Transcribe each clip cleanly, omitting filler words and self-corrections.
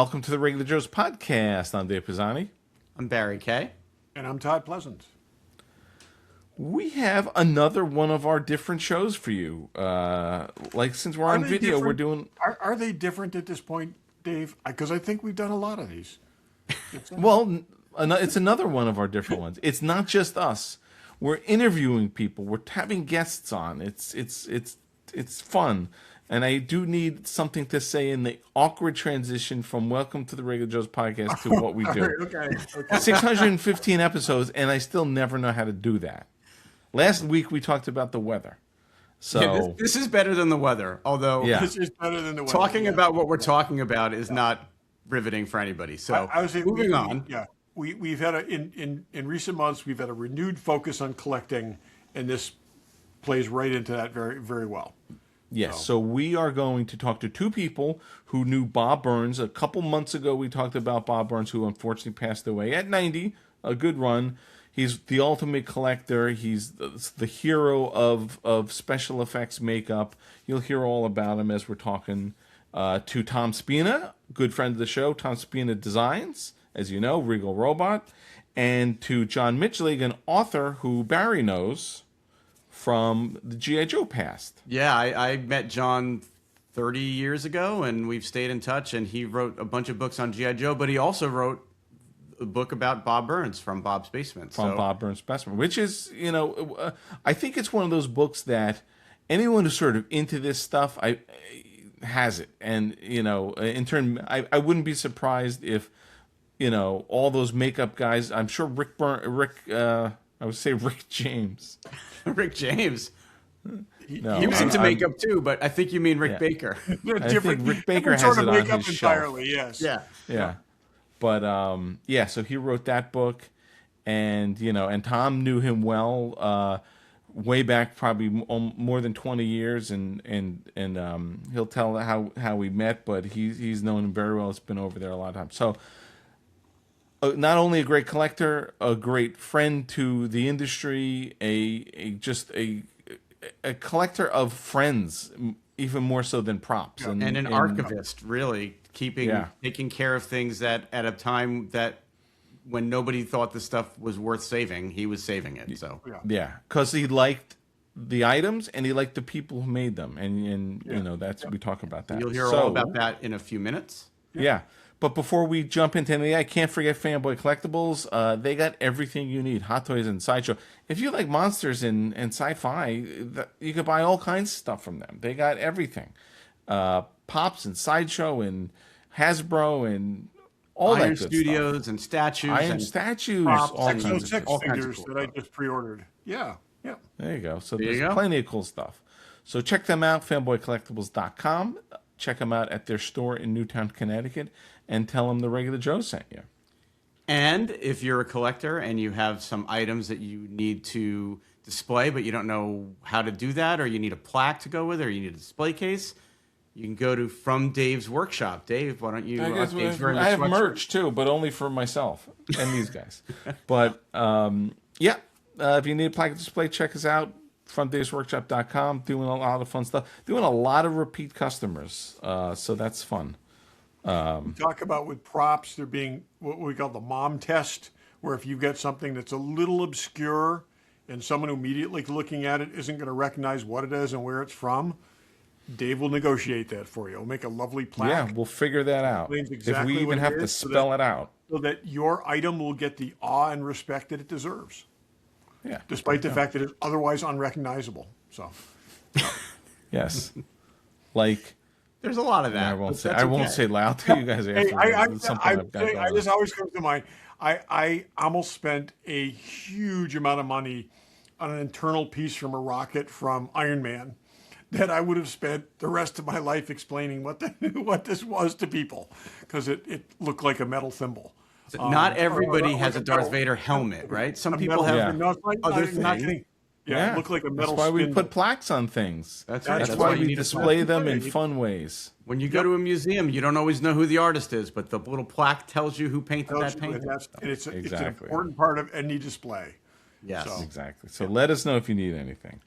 Welcome to the Regular Joe's podcast. I'm Dave Pisani. I'm Barry Kay. And I'm Todd Pleasant. We have another one of our different shows for you. Since we're on video, we're doing... Are they different at this point, Dave? Because I think we've done a lot of these. Well, it's another one of our different ones. It's not just us. We're interviewing people. We're having guests on. It's fun. And I do need something to say in the awkward transition from Welcome to the Regular Joe's podcast to what we do. Okay. 615 episodes, and I still never know how to do that. Last week we talked about the weather. So yeah, this is better than the weather, although This is better than the weather. Talking about what we're talking about is not riveting for anybody. So moving on. Yeah, we've had in recent months we've had a renewed focus on collecting, and this plays right into that very, very well. Yes, so we are going to talk to two people who knew Bob Burns. A couple months ago, we talked about Bob Burns, who unfortunately passed away at 90, a good run. He's the ultimate collector. He's the hero of special effects makeup. You'll hear all about him as we're talking to Tom Spina, good friend of the show. Tom Spina Designs, as you know, Regal Robot. And to John Michlig, an author who Barry knows from the G.I. Joe past. Yeah, I met John 30 years ago, and we've stayed in touch, and he wrote a bunch of books on G.I. Joe, but he also wrote a book about Bob Burns from Bob's Basement. Bob Burns' Basement, which is, I think it's one of those books that anyone who's sort of into this stuff has it. And, in turn, I wouldn't be surprised if, all those makeup guys, I'm sure Rick James. Rick James. No, he was into makeup too, but I think you mean Rick Baker. I think Rick Baker has sort of it on makeup his entirely, shelf. yes. Yeah. But so he wrote that book, and and Tom knew him well, way back probably more than 20 years, and he'll tell how we met, but he's known him very well. It's been over there a lot of times. So. Not only a great collector, a great friend to the industry, a collector of friends, even more so than props, and an archivist, really taking care of things that at a time that when nobody thought the stuff was worth saving, he was saving it. So because he liked the items and he liked the people who made them, and that's we talk about that. You'll hear all about that in a few minutes. Yeah. But before we jump into anything, I can't forget Fanboy Collectibles. They got everything you need, Hot Toys and Sideshow. If you like monsters and sci-fi, you could buy all kinds of stuff from them. They got everything. Pops and Sideshow and Hasbro and all Iron that good Studios stuff. and statues. Props, all kinds of six stuff. figures that I just pre-ordered. Yeah. There you go. So there's plenty of cool stuff. So check them out, fanboycollectibles.com. Check them out at their store in Newtown, Connecticut, and tell them the Regular Joe sent you. And if you're a collector and you have some items that you need to display, but you don't know how to do that, or you need a plaque to go with it, or you need a display case, you can go to From Dave's Workshop. Dave, why don't you? I have merch too, but only for myself and these guys. But if you need a plaque display, check us out. FromDavesWorkshop.com, doing a lot of fun stuff, doing a lot of repeat customers, so that's fun. We talk about with props, there being what we call the mom test, where if you get something that's a little obscure and someone immediately looking at it isn't going to recognize what it is and where it's from, Dave will negotiate that for you. He'll make a lovely plaque. Yeah, we'll figure that out. Exactly if we even have to spell it out. So that your item will get the awe and respect that it deserves. Yeah. Despite the fact that it's otherwise unrecognizable. So. Yes. Like. There's a lot of that. I won't say loud to you guys after. I just always comes to mind. I almost spent a huge amount of money on an internal piece from a rocket from Iron Man that I would have spent the rest of my life explaining what this was to people, because it looked like a metal thimble. Not everybody has a Darth Vader helmet, right? Some people have other things. Yeah, it looked like a metal. That's why we put plaques on things. That's right. That's why we display them in fun ways. When you go to a museum, you don't always know who the artist is, but the little plaque tells you who painted that painting. It's an important part of any display. Yes, exactly. So let us know if you need anything.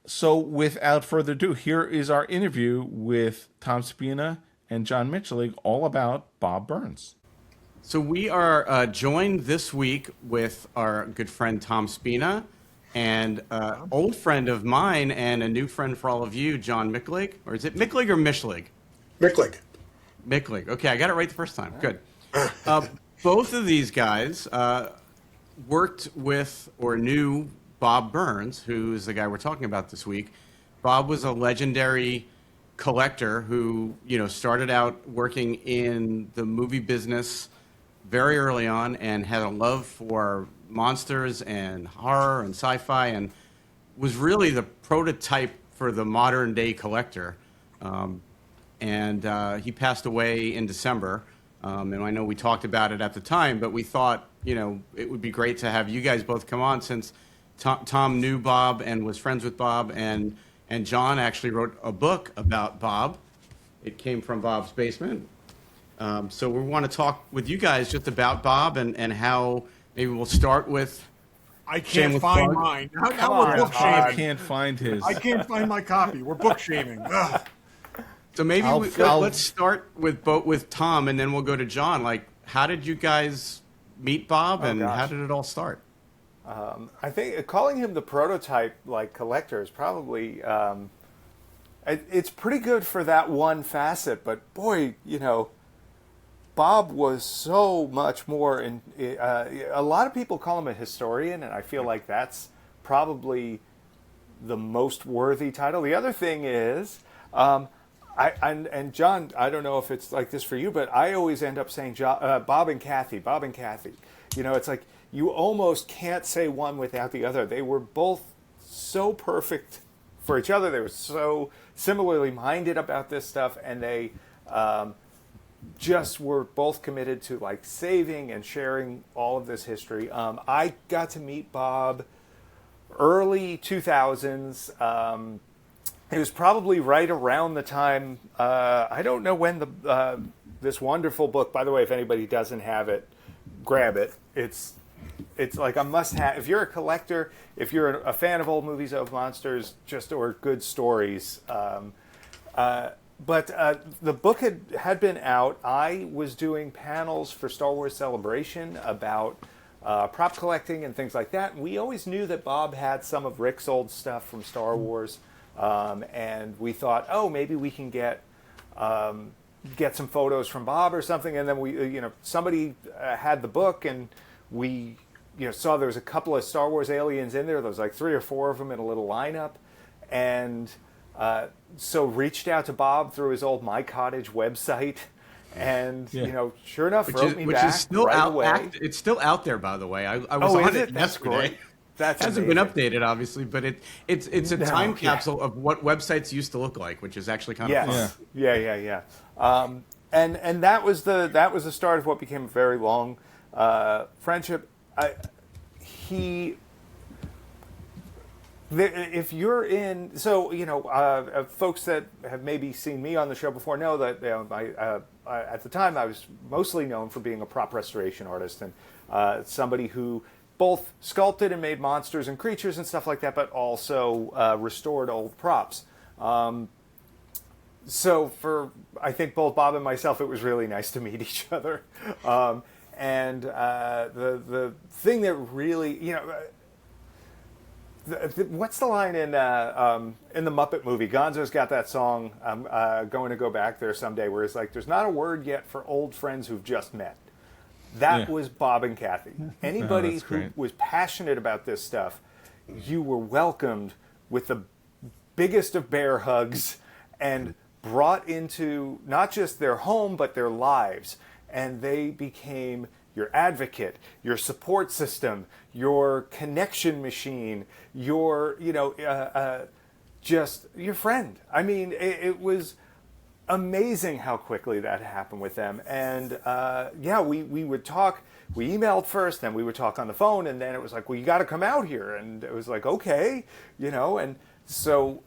So without further ado, here is our interview with Tom Spina and John Michlig all about Bob Burns. So we are joined this week with our good friend Tom Spina and old friend of mine and a new friend for all of you, John Michlig. Or is it Michlig or Michlig? Michlig. Michlig. Okay, I got it right the first time. Good. Both of these guys worked with or knew Bob Burns, who is the guy we're talking about this week. Bob was a legendary collector who, started out working in the movie business very early on and had a love for monsters and horror and sci-fi and was really the prototype for the modern day collector. And he passed away in December. And I know we talked about it at the time, but we thought, it would be great to have you guys both come on since Tom knew Bob and was friends with Bob, and John actually wrote a book about Bob. It came from Bob's basement. So we want to talk with you guys just about Bob and how maybe we'll start with. I can't find mine. Now we're book I shaming. can't find his. I can't find my copy. We're book shaming. Ugh. So maybe I'll- let's start with Tom, and then we'll go to John. Like, how did you guys meet Bob, and how did it all start? I think calling him the prototype collector is probably it's pretty good for that one facet. But boy, Bob was so much more. A lot of people call him a historian, and I feel like that's probably the most worthy title. The other thing is. And John, I don't know if it's like this for you, but I always end up saying Bob and Kathy. It's like you almost can't say one without the other. They were both so perfect for each other. They were so similarly minded about this stuff, and they just were both committed to saving and sharing all of this history. I got to meet Bob early 2000s. It was probably right around the time, I don't know when this wonderful book, by the way, if anybody doesn't have it, grab it. It's like a must-have. If you're a collector, if you're a fan of old movies of monsters, or good stories. But the book had been out. I was doing panels for Star Wars Celebration about prop collecting and things like that. And we always knew that Bob had some of Rick's old stuff from Star Wars. And we thought, maybe we can get some photos from Bob or something. And then we, somebody had the book, and we, saw there was a couple of Star Wars aliens in there. There was 3 or 4 of them in a little lineup, and so reached out to Bob through his old My Cottage website, and sure enough, wrote me back Which is still right out. away. It's still out there, by the way. I was on it That's yesterday. great. That hasn't been updated, obviously, but it's a time capsule of what websites used to look like, which is actually kind of fun. Yeah. And that was the start of what became a very long friendship. If you're in, folks that have maybe seen me on the show before know that at the time I was mostly known for being a prop restoration artist and somebody who both sculpted and made monsters and creatures and stuff like that, but also restored old props. So for, I think, both Bob and myself, it was really nice to meet each other. And the thing that really, what's the line in the Muppet movie? Gonzo's got that song, I'm going to go back there someday, where it's like, there's not a word yet for old friends who've just met. That was Bob and Kathy. Anybody who was passionate about this stuff, you were welcomed with the biggest of bear hugs and brought into not just their home, but their lives. And they became your advocate, your support system, your connection machine, your, just your friend. I mean, it was amazing how quickly that happened with them. And we would talk. We emailed first, then we would talk on the phone, and then it was like, well, you got to come out here. And it was like, okay, and so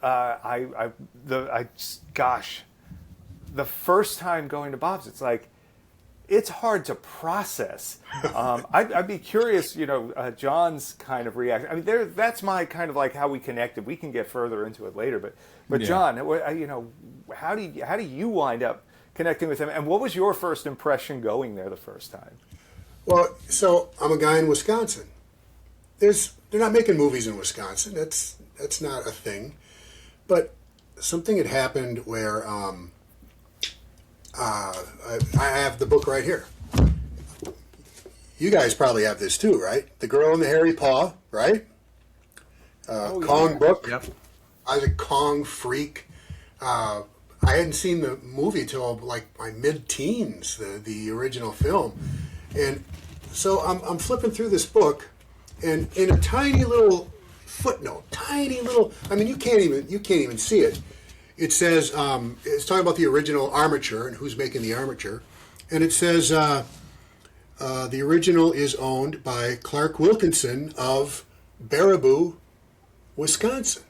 the first time going to Bob's, it's like, it's hard to process. I'd be curious, John's kind of reaction. I mean, that's my kind of like how we connected. We can get further into it later, but John, how do you wind up connecting with him. And what was your first impression going there the first time? Well, so I'm a guy in Wisconsin. They're not making movies in Wisconsin. That's not a thing. But something had happened where I have the book right here. You guys probably have this too, right? The Girl in the Hairy Paw, right? Kong book. Yep. I was a Kong freak. I hadn't seen the movie till like my mid-teens, the original film, and so I'm flipping through this book, and in a tiny little footnote, I mean, you can't even see it. It says it's talking about the original armature and who's making the armature, and it says the original is owned by Clark Wilkinson of Baraboo, Wisconsin.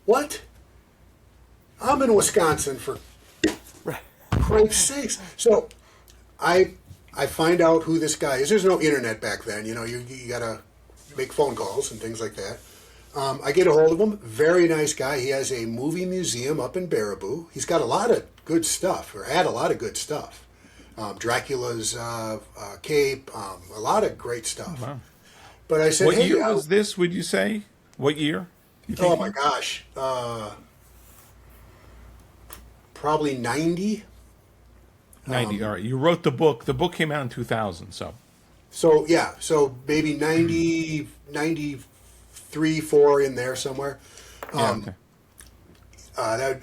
What? I'm in Wisconsin, for Christ's sakes. So I find out who this guy is. There's no internet back then. You got to make phone calls and things like that. I get a hold of him. Very nice guy. He has a movie museum up in Baraboo. He's got a lot of good stuff, or had a lot of good stuff. Dracula's cape, a lot of great stuff. Wow. But I said, what year was this, would you say? What year? Oh my gosh. Probably 90. 90, all right. You wrote the book. The book came out in 2000, so. So, yeah. So maybe 90, 93, 4 in there somewhere. Okay.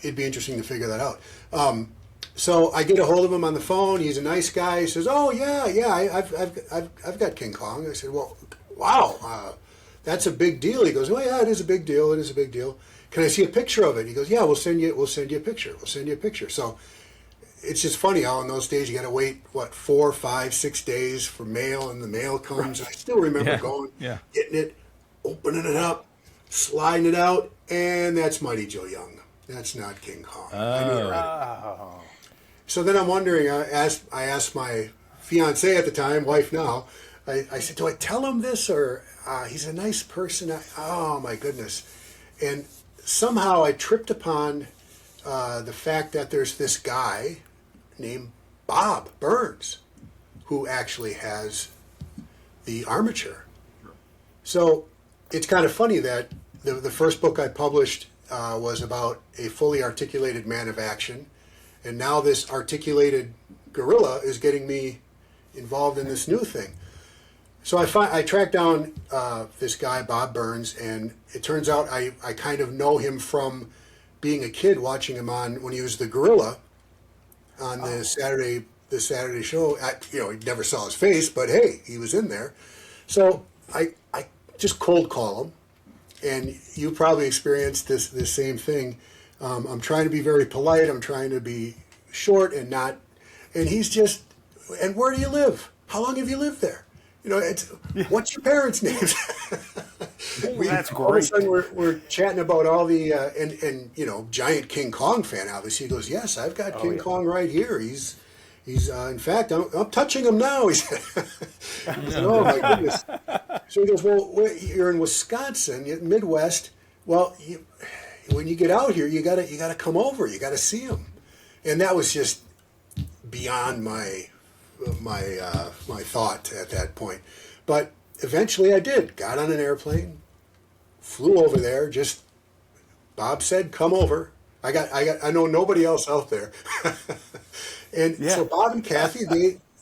It'd be interesting to figure that out. So I get a hold of him on the phone. He's a nice guy. He says, "Oh yeah, I've got King Kong." I said, "Well, wow, that's a big deal." He goes, "Oh yeah, it is a big deal. It is a big deal. Can I see a picture of it?" He goes, "Yeah, we'll send you a picture. We'll send you a picture." So it's just funny how in those days you got to wait 4, 5, 6 days for mail, and the mail comes. I still remember getting it, opening it up, sliding it out, and that's Mighty Joe Young. That's not King Kong. I knew it right. So then I'm wondering, I asked my fiance at the time, wife now, I said, do I tell him this, or he's a nice person? Oh my goodness. And somehow I tripped upon the fact that there's this guy named Bob Burns who actually has the armature. So it's kind of funny that the first book I published was about a fully articulated man of action. And now this articulated gorilla is getting me involved in this new thing. So I tracked down this guy, Bob Burns, and it turns out I kind of know him from being a kid watching him on when he was the gorilla on the Saturday show. He never saw his face, but hey, he was in there. So I just cold call him, and you probably experienced this same thing. I'm trying to be very polite. I'm trying to be short and not. And he's just, and where do you live? How long have you lived there? What's your parents' names? That's great. All of a sudden we're chatting about all the and giant King Kong fan. Obviously, he goes, "Yes, I've got King Kong right here. He's in fact, I'm touching him now." He said, I said, "Oh my goodness." So he goes, "Well, you're in Wisconsin, Midwest. Well, when you get out here, you gotta come over. You gotta see him." And that was just beyond my thought at that point. But eventually I did. Got on an airplane, flew over there. Just Bob said, "Come over." I know nobody else out there. And so Bob and Kathy,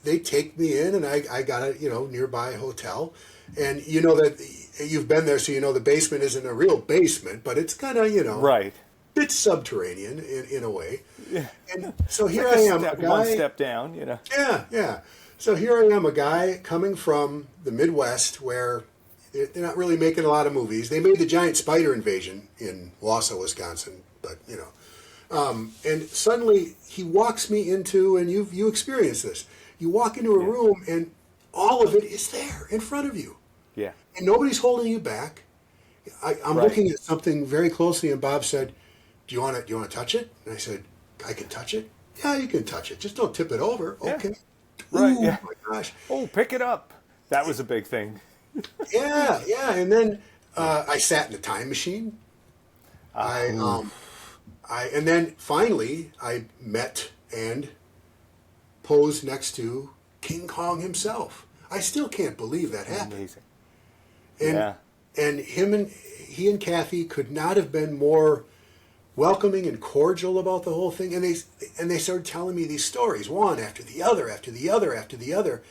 they take me in, and I got a nearby hotel. And that you've been there, so the basement isn't a real basement, but it's kind of right. It's subterranean in a way. Yeah. And so here I am, a guy, one step down, Yeah. So here I am, a guy coming from the Midwest where they're not really making a lot of movies. They made the giant spider invasion in Wausau, Wisconsin, but and suddenly he walks me into, and you experience this. You walk into a room and all of it is there in front of you. Yeah. And nobody's holding you back. I'm looking at something very closely, and Bob said, Do you want to touch it? And I said, I can touch it? Yeah, you can touch it. Just don't tip it over. Yeah. Okay. Right. Ooh, Yeah. My gosh. Oh, pick it up. That was a big thing. Yeah. And then I sat in the time machine. And then finally I met and posed next to King Kong himself. I still can't believe that happened. Amazing. And he and Kathy could not have been more welcoming and cordial about the whole thing. And they started telling me these stories, one after the other, after the other, after the other.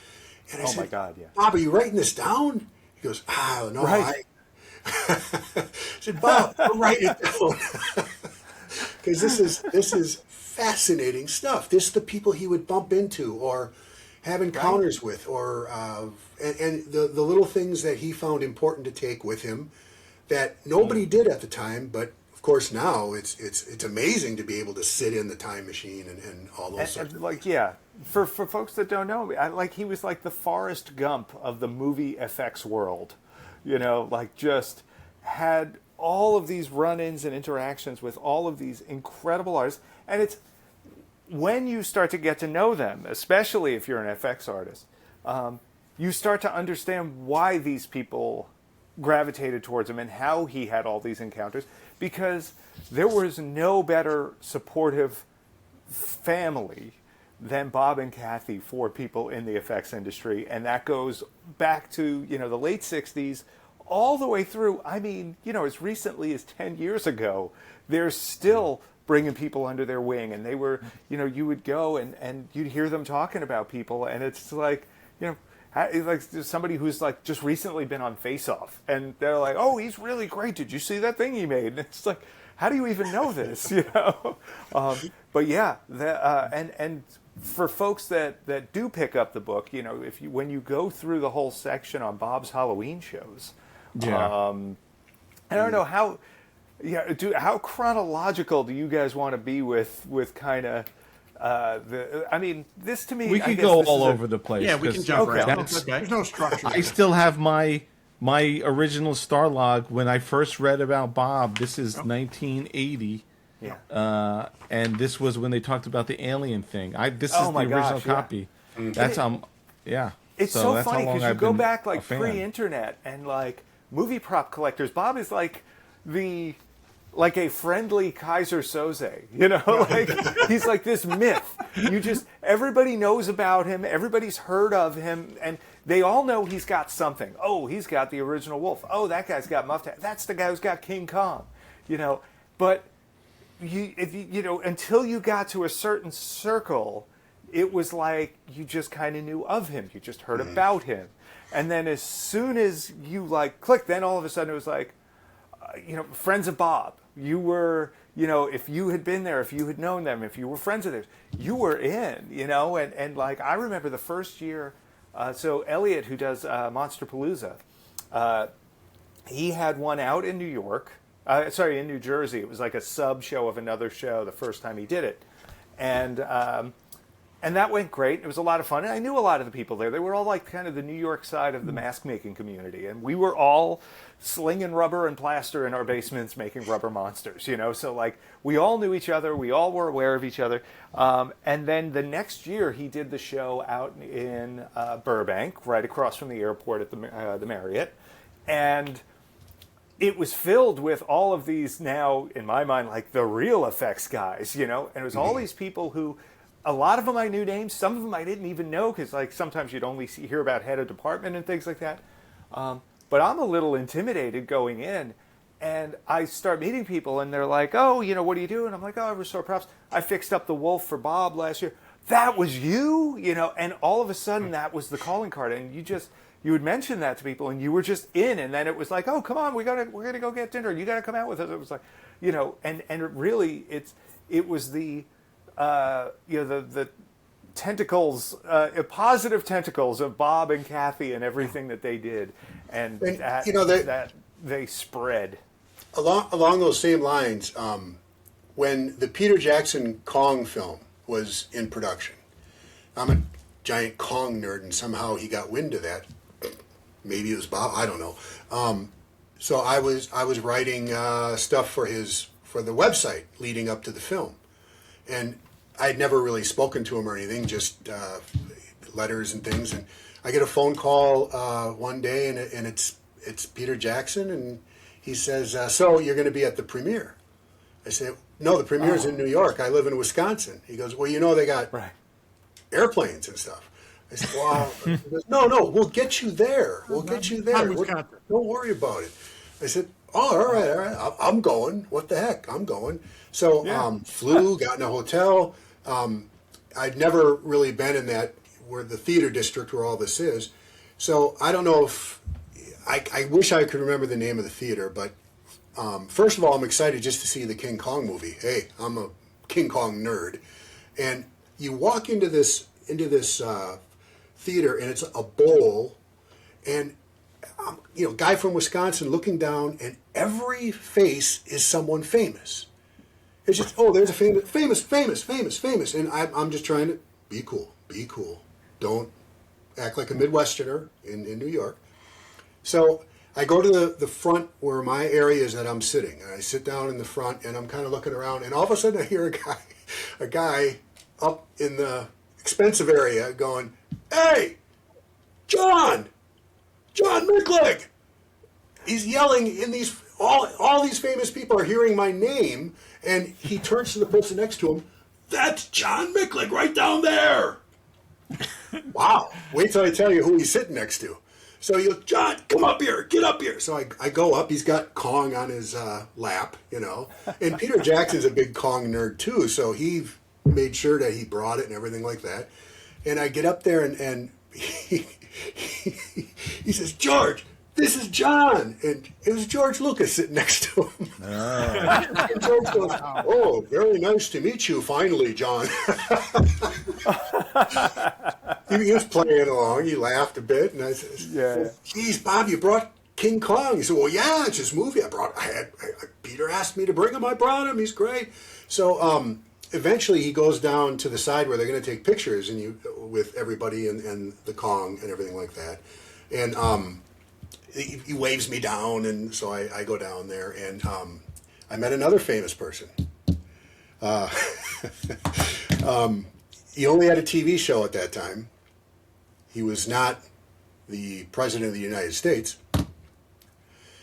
And I said, my God, yeah. Bob, are you writing this down? He goes, no, Right. I said, Bob, I'm writing it down. Because this is fascinating stuff. This is the people he would bump into or have encounters with, or and the little things that he found important to take with him that nobody did at the time, but of course now it's amazing to be able to sit in the time machine and all those sorts of like, for folks that don't know, he was like the Forrest Gump of the movie effects world, like just had all of these run-ins and interactions with all of these incredible artists. And it's when you start to get to know them, especially if you're an FX artist, you start to understand why these people gravitated towards him and how he had all these encounters, because there was no better supportive family than Bob and Kathy for people in the effects industry. And that goes back to, the late 60s all the way through. I mean, as recently as 10 years ago, they're still bringing people under their wing. And they were, you would go and you'd hear them talking about people. And it's like, like somebody who's like just recently been on Face Off. And they're like, oh, he's really great. Did you see that thing he made? And it's like, how do you even know this? But yeah, and for folks that do pick up the book, when you go through the whole section on Bob's Halloween shows, I don't know how chronological do you guys want to be with kind of I mean, this to me, we could go all over the place. Yeah, we can jump around. Okay. There's no structure. I still have my original Star log when I first read about Bob. This is 1980. Yeah. And this was when they talked about the alien thing. This is the original copy. Yeah. That's yeah. It's so that's how funny long because you I've go been back a like fan. pre-internet and like movie prop collectors. Bob is like a friendly Kaiser Soze, like he's like this myth. Everybody knows about him. Everybody's heard of him, and they all know he's got something. Oh, he's got the original wolf. Oh, that guy's got Muffet. That's the guy who's got King Kong, But until you got to a certain circle, it was like you just kind of knew of him. You just heard about him, and then as soon as you click, then all of a sudden it was like, friends of Bob. You were, if you had been there, if you had known them, if you were friends of theirs, you were in, and I remember the first year. So Elliot, who does Monsterpalooza, he had one out in New York. In New Jersey. It was like a sub show of another show the first time he did it. And that went great. It was a lot of fun. And I knew a lot of the people there. They were all like kind of the New York side of the mask making community. And we were all slinging rubber and plaster in our basements making rubber monsters, So we all knew each other. We all were aware of each other. And then the next year he did the show out in Burbank, right across from the airport at the Marriott. And it was filled with all of these now, in my mind, like the real effects guys, and it was all these people who, a lot of them I knew names, some of them I didn't even know, because sometimes you'd only hear about head of department and things like that. But I'm a little intimidated going in, and I start meeting people, and they're like, oh, what do you do? And I'm like, oh, I restore props. I fixed up the wolf for Bob last year. That was you, and all of a sudden that was the calling card, and you would mention that to people, and you were just in, and then it was like, oh, come on, we're gonna go get dinner. You gotta come out with us. It was like, and it really, it was the tentacles, positive tentacles of Bob and Kathy and everything that they did, and that they spread. Along those same lines, when the Peter Jackson Kong film was in production, I'm a giant Kong nerd, and somehow he got wind of that. Maybe it was Bob. I don't know. So I was writing stuff for the website leading up to the film, and I had never really spoken to him or anything, just letters and things. And I get a phone call one day, and it's Peter Jackson, and he says, "So you're going to be at the premiere?" I said, no, the premiere's in New York. I live in Wisconsin. He goes, well, you know, they got Right. airplanes and stuff. I said, wow. He goes, no, we'll get you there. We'll get you there. Wisconsin. Don't worry about it. I said, oh, all right. I'm going. What the heck? I'm going. So flew, got in a hotel. I'd never really been in that, where the theater district where all this is. So I don't know if, I wish I could remember the name of the theater, but first of all, I'm excited just to see the King Kong movie. Hey, I'm a King Kong nerd. And you walk into this theater, and it's a bowl, and guy from Wisconsin looking down, and every face is someone famous. It's just, oh, there's a famous, and I'm just trying to be cool. Don't act like a Midwesterner in New York. So I go to the front where my area is that I'm sitting, and I sit down in the front, and I'm kind of looking around, and all of a sudden I hear a guy up in the expensive area going, "Hey, John Michlig!" He's yelling in these, all these famous people are hearing my name, and he turns to the person next to him. "That's John Michlig right down there." Wow! Wait till I tell you who he's sitting next to. So you, John, come up here, get up here. So I go up. He's got Kong on his lap, And Peter Jackson's a big Kong nerd too, so he made sure that he brought it and everything like that. And I get up there, and he says, "George, this is John." And it was George Lucas sitting next to him. And George goes, "Oh, very nice to meet you finally, John." He was playing along. He laughed a bit, and I said, "Geez, Bob, you brought King Kong." He said, "Well, yeah, it's this movie I brought. Peter asked me to bring him. I brought him. He's great." So eventually, he goes down to the side where they're going to take pictures with everybody and the Kong and everything like that. And he waves me down, and so I go down there, and I met another famous person. He only had a TV show at that time. He was not the president of the United States.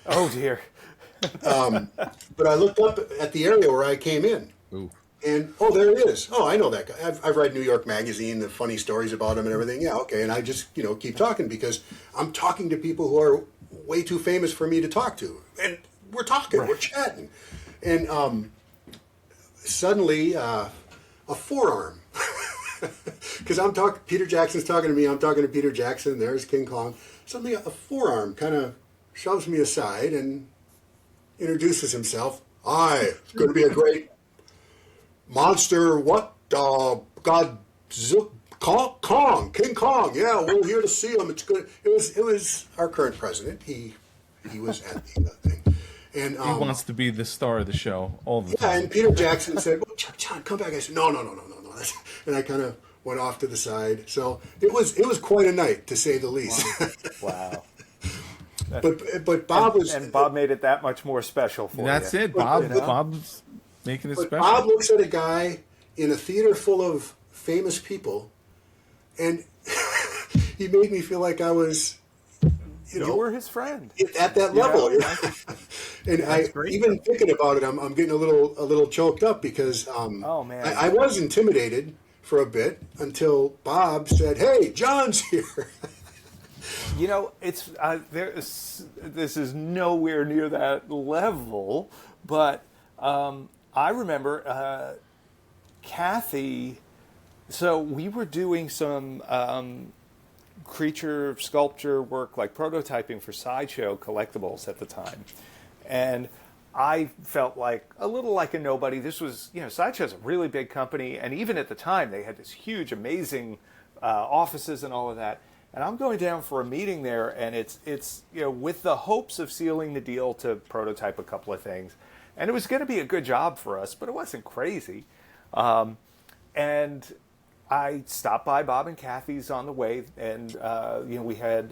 Oh, dear. But I looked up at the area where I came in. Ooh. And, oh, there it is. Oh, I know that guy. I've read New York Magazine, the funny stories about him and everything. Yeah, okay. And I just, keep talking because I'm talking to people who are way too famous for me to talk to. And we're talking, we're chatting. And suddenly, a forearm. Because Peter Jackson's talking to me, I'm talking to Peter Jackson, there's King Kong. Suddenly a forearm kind of shoves me aside and introduces himself. "Hi, it's going to be a great monster, Kong, King Kong. Yeah, we're here to see him. It's good." It was our current president. He was at the thing. And He wants to be the star of the show all the time. Yeah, and Peter Jackson said, "Well, John, come back." I said, No. And I kind of went off to the side. So it was quite a night, to say the least. Wow. But Bob was, and Bob made it that much more special for That's you. it, Bob. Bob's making it but special. Bob looks at a guy in a theater full of famous people, and he made me feel like I was, You were his friend. at that level. And great. even thinking about it, I'm getting a little choked up because Oh, man. I was intimidated for a bit until Bob said, "Hey, John's here." It's this is nowhere near that level, but I remember Kathy. So we were doing some creature sculpture work, like prototyping for Sideshow collectibles at the time, and I felt like a little like a nobody. This was, Sideshow's a really big company, and even at the time they had this huge, amazing offices and all of that. And I'm going down for a meeting there, and it's with the hopes of sealing the deal to prototype a couple of things, and it was going to be a good job for us, but it wasn't crazy. And I stopped by Bob and Kathy's on the way, and we had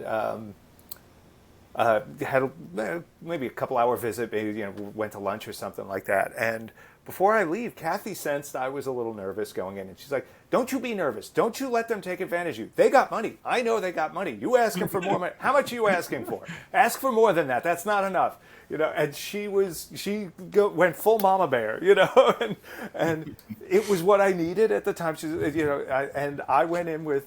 maybe a couple hour visit. Maybe we went to lunch or something like that. And before I leave, Kathy sensed I was a little nervous going in, and she's like, "Don't you be nervous. Don't you let them take advantage of you. They got money. I know they got money. You asking for more money? How much are you asking for? Ask for more than that. That's not enough." And she went full mama bear, and it was what I needed at the time. And I went in with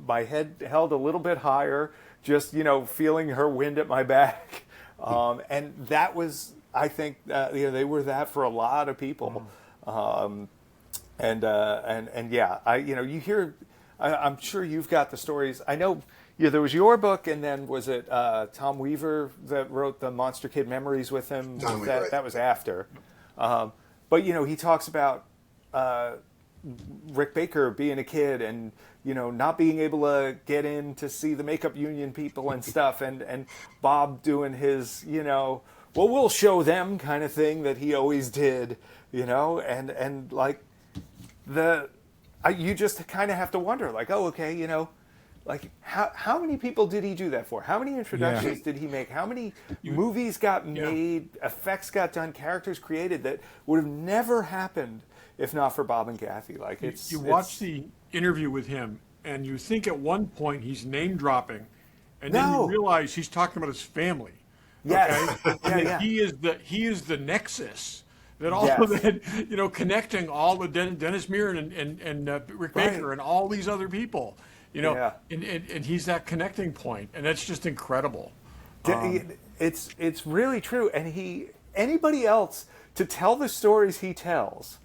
my head held a little bit higher, just feeling her wind at my back, and that was, I think, they were that for a lot of people, and yeah, you hear, I'm sure you've got the stories. I know. Yeah, there was your book, and then was it Tom Weaver that wrote the Monster Kid Memories with him? Tom Weaver, right. That was after. But he talks about Rick Baker being a kid and not being able to get in to see the makeup union people and stuff, and Bob doing his well, we'll show them kind of thing that he always did, and like you just kind of have to wonder, like, oh, okay, like how many people did he do that for? How many introductions did he make? How many movies got made, effects got done, characters created that would have never happened if not for Bob and Kathy? Like you watch the interview with him, and you think at one point he's name dropping, and then you realize he's talking about his family. Yes. Okay? Yeah. He is the nexus that all of that, connecting all the Dennis Muren and Rick Baker and all these other people. And he's that connecting point, and that's just incredible. It's really true. And anybody else to tell the stories he tells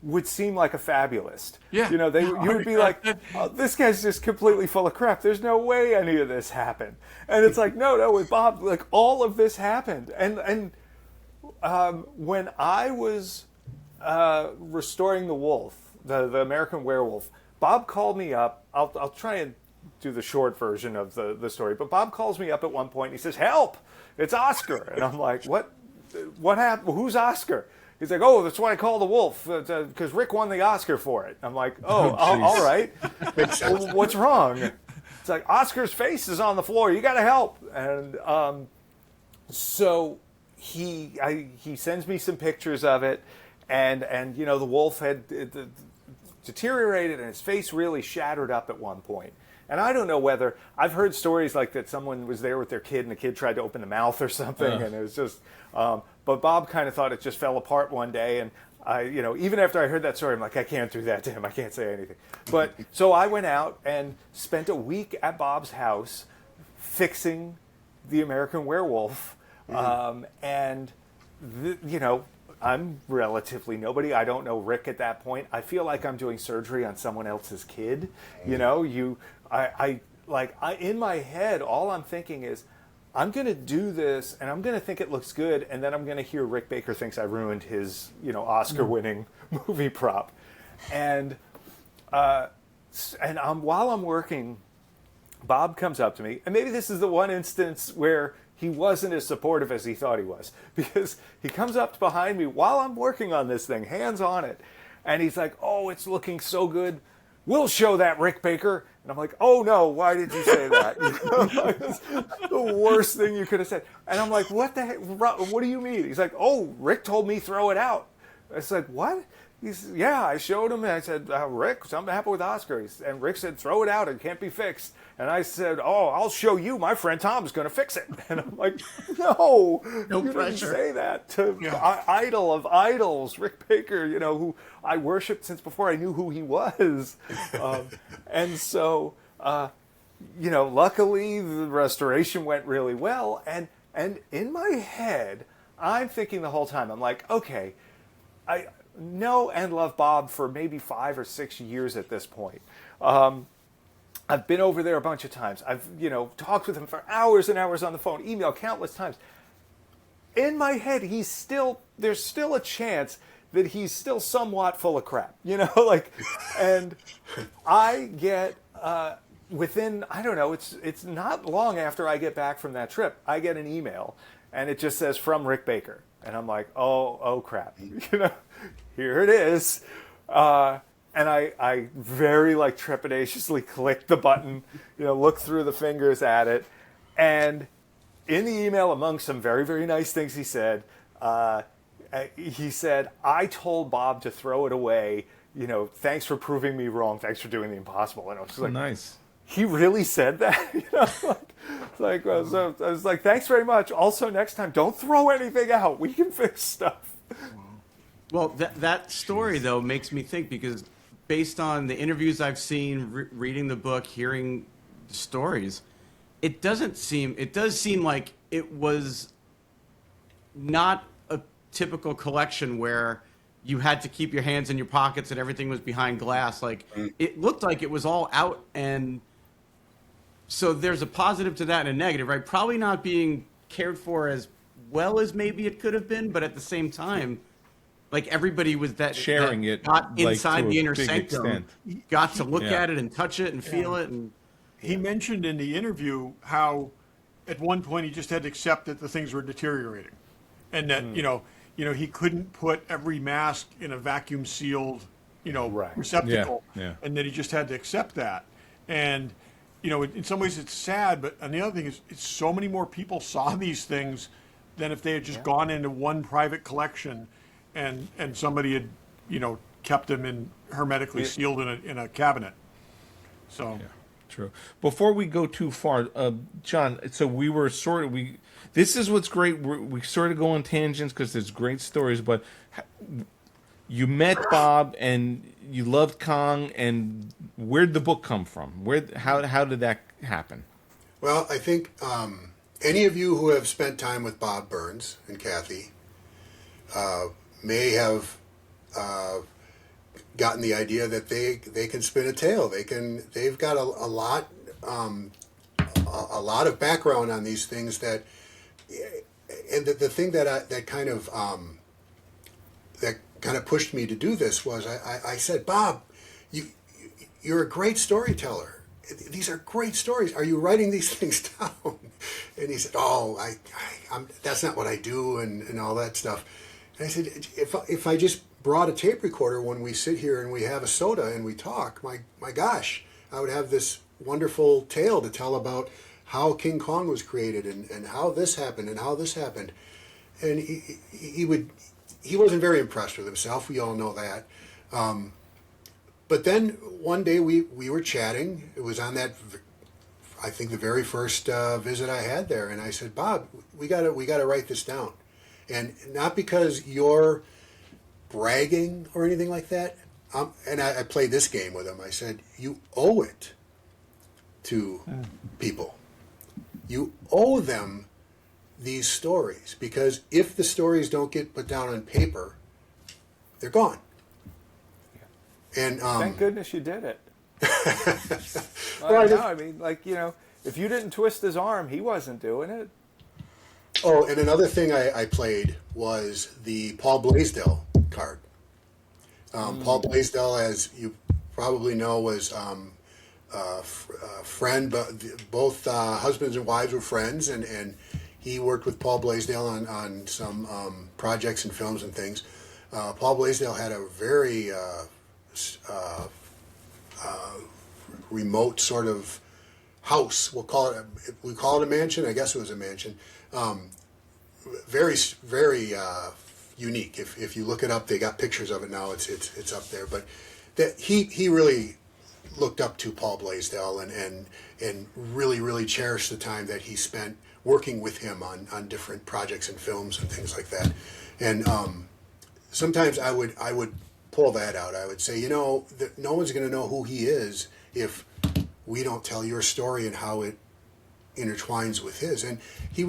would seem like a fabulist. Yeah. You would be like, oh, this guy's just completely full of crap. There's no way any of this happened. And it's like, no, with Bob, like all of this happened. And when I was restoring the wolf, the American Werewolf, Bob called me up. I'll try and do the short version of the story. But Bob calls me up at one point and he says, "Help! It's Oscar." And I'm like, "What? What happened? Who's Oscar?" He's like, "Oh, that's why I call the wolf, because Rick won the Oscar for it." I'm like, "Oh, all right. Well, what's wrong?" It's like, "Oscar's face is on the floor. You got to help." And so he sends me some pictures of it, and the wolf had deteriorated and his face really shattered up at one point. And I don't know whether, I've heard stories like that someone was there with their kid and the kid tried to open the mouth or something, and it was just, but Bob kind of thought it just fell apart one day, and I, even after I heard that story, I'm like, I can't do that to him, I can't say anything. But, so I went out and spent a week at Bob's house fixing the American Werewolf, and, I'm relatively nobody. I don't know Rick at that point. I feel like I'm doing surgery on someone else's kid. In my head, all I'm thinking is, I'm going to do this, and I'm going to think it looks good, and then I'm going to hear Rick Baker thinks I ruined his, Oscar-winning movie prop. And while I'm working, Bob comes up to me, and maybe this is the one instance where he wasn't as supportive as he thought he was, because he comes up behind me while I'm working on this thing, hands on it, and he's like, "Oh, it's looking so good. We'll show that, Rick Baker." And I'm like, "Oh no, why did you say that?" It's the worst thing you could have said. And I'm like, "What the heck? What do you mean?" He's like, "Oh, Rick told me throw it out." It's like, "What?" He's, "Yeah, I showed him, and I said, Rick, something happened with Oscar." And Rick said, "Throw it out, it can't be fixed." And I said, "Oh, I'll show you. My friend Tom's going to fix it." And I'm like, no you pressure. Didn't say that to idol of idols, Rick Baker, who I worshipped since before I knew who he was. And so, luckily the restoration went really well. And in my head, I'm thinking the whole time, I'm like, okay, I know and love Bob for maybe 5 or 6 years at this point. I've been over there a bunch of times. I've, talked with him for hours and hours on the phone, email countless times. In my head, there's still a chance that he's still somewhat full of crap, and I get, within, I don't know, it's not long after I get back from that trip, I get an email, and it just says, "From Rick Baker." And I'm like, oh crap, here it is. And I very trepidatiously clicked the button, looked through the fingers at it. And in the email, among some very, very nice things he said, he said, I told Bob to throw it away. Thanks for proving me wrong. Thanks for doing the impossible. And I was just like, Nice. he really said that? So I was like, thanks very much. Also, next time, don't throw anything out. We can fix stuff. Well, that story, though, makes me think, because based on the interviews I've seen, reading the book, hearing the stories, it does seem like it was not a typical collection where you had to keep your hands in your pockets and everything was behind glass. Like, it looked like it was all out, and so there's a positive to that and a negative, right? Probably not being cared for as well as maybe it could have been, but at the same time, like, everybody was sharing that it, got like, inside to the a inner big sanctum, extent. got to look Yeah. at it and touch it and feel it. And He mentioned in the interview how at one point he just had to accept that the things were deteriorating, and that he couldn't put every mask in a vacuum sealed Right. receptacle, Yeah. and that he just had to accept that. And in some ways it's sad, but on the other thing is, it's so many more people saw these things than if they had just gone into one private collection, and somebody had kept them in hermetically sealed in a cabinet. So. Yeah, true. Before we go too far, John, so we were this is what's great. We sort of go on tangents because there's great stories, but you met Bob and you loved Kong, and where'd the book come from? How did that happen? Well, I think any of you who have spent time with Bob Burns and Kathy may have gotten the idea that they can spin a tale. They've got a lot of background on these things and the thing that kind of pushed me to do this was I said, Bob, you're a great storyteller. These are great stories. Are you writing these things down? And he said, "Oh, I'm that's not what I do," and all that stuff. And I said, if I just brought a tape recorder when we sit here and we have a soda and we talk, my gosh, I would have this wonderful tale to tell about how King Kong was created and how this happened and how this happened. And he wasn't very impressed with himself. We all know that. But then one day we were chatting. It was on that, I think, the very first visit I had there, and I said, Bob, we gotta write this down, and not because you're bragging or anything like that. And I played this game with him. I said, you owe it to people. You owe them these stories, because if the stories don't get put down on paper, they're gone. And Thank goodness you did it. Well, I mean, if you didn't twist his arm, he wasn't doing it. Oh, and another thing I played was the Paul Blaisdell card. Paul Blaisdell, as you probably know, was a friend. Both husbands and wives were friends, and he worked with Paul Blaisdell on some projects and films and things. Paul Blaisdell had a very remote sort of house. We call it a mansion. I guess it was a mansion. Very, very unique. If you look it up, they got pictures of it now. It's up there. But that he really looked up to Paul Blaisdell and really, really cherished the time that he spent working with him on different projects and films and things like that. And sometimes I would pull that out. I would say, no one's going to know who he is if we don't tell your story and how it intertwines with his. And he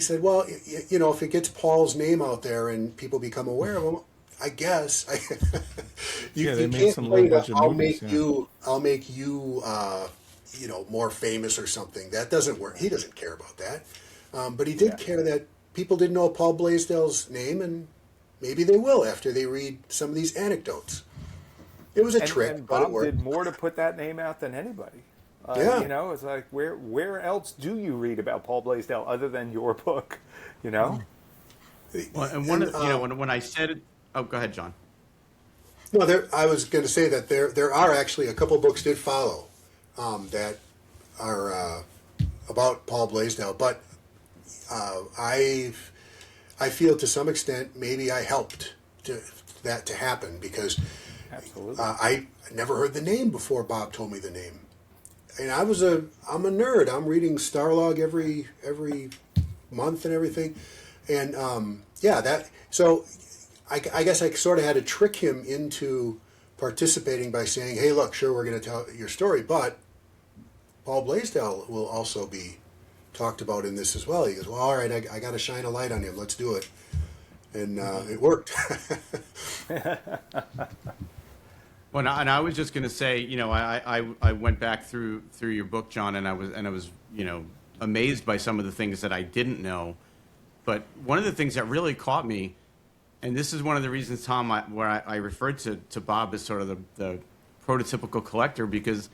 said, well, if it gets Paul's name out there and people become aware of him, I guess They made can't some play bunch the of I'll movies, make you more famous or something. That doesn't work. He doesn't care about that. But he did care that people didn't know Paul Blaisdell's name, and maybe they will after they read some of these anecdotes. It was a trick, and but it Bob worked. did more to put that name out than anybody. Yeah. It's like, where else do you read about Paul Blaisdell other than your book? Well, and when I said it, oh, go ahead, John. No, I was going to say that there are actually a couple books did follow that are about Paul Blaisdell, but I I feel to some extent maybe I helped that to happen because Absolutely. I never heard the name before Bob told me the name. And I'm a nerd. I'm reading Starlog every month and everything. And so I guess I sort of had to trick him into participating by saying, hey, look, sure, we're going to tell your story, but Paul Blaisdell will also be talked about in this as well. He goes, well, all right, I got to shine a light on him. Let's do it. And it worked. Well, and I was just going to say, you know, I went back through your book, John, and I was you know, amazed by some of the things that I didn't know. But one of the things that really caught me, and this is one of the reasons, Tom, where I referred to Bob as sort of the prototypical collector, because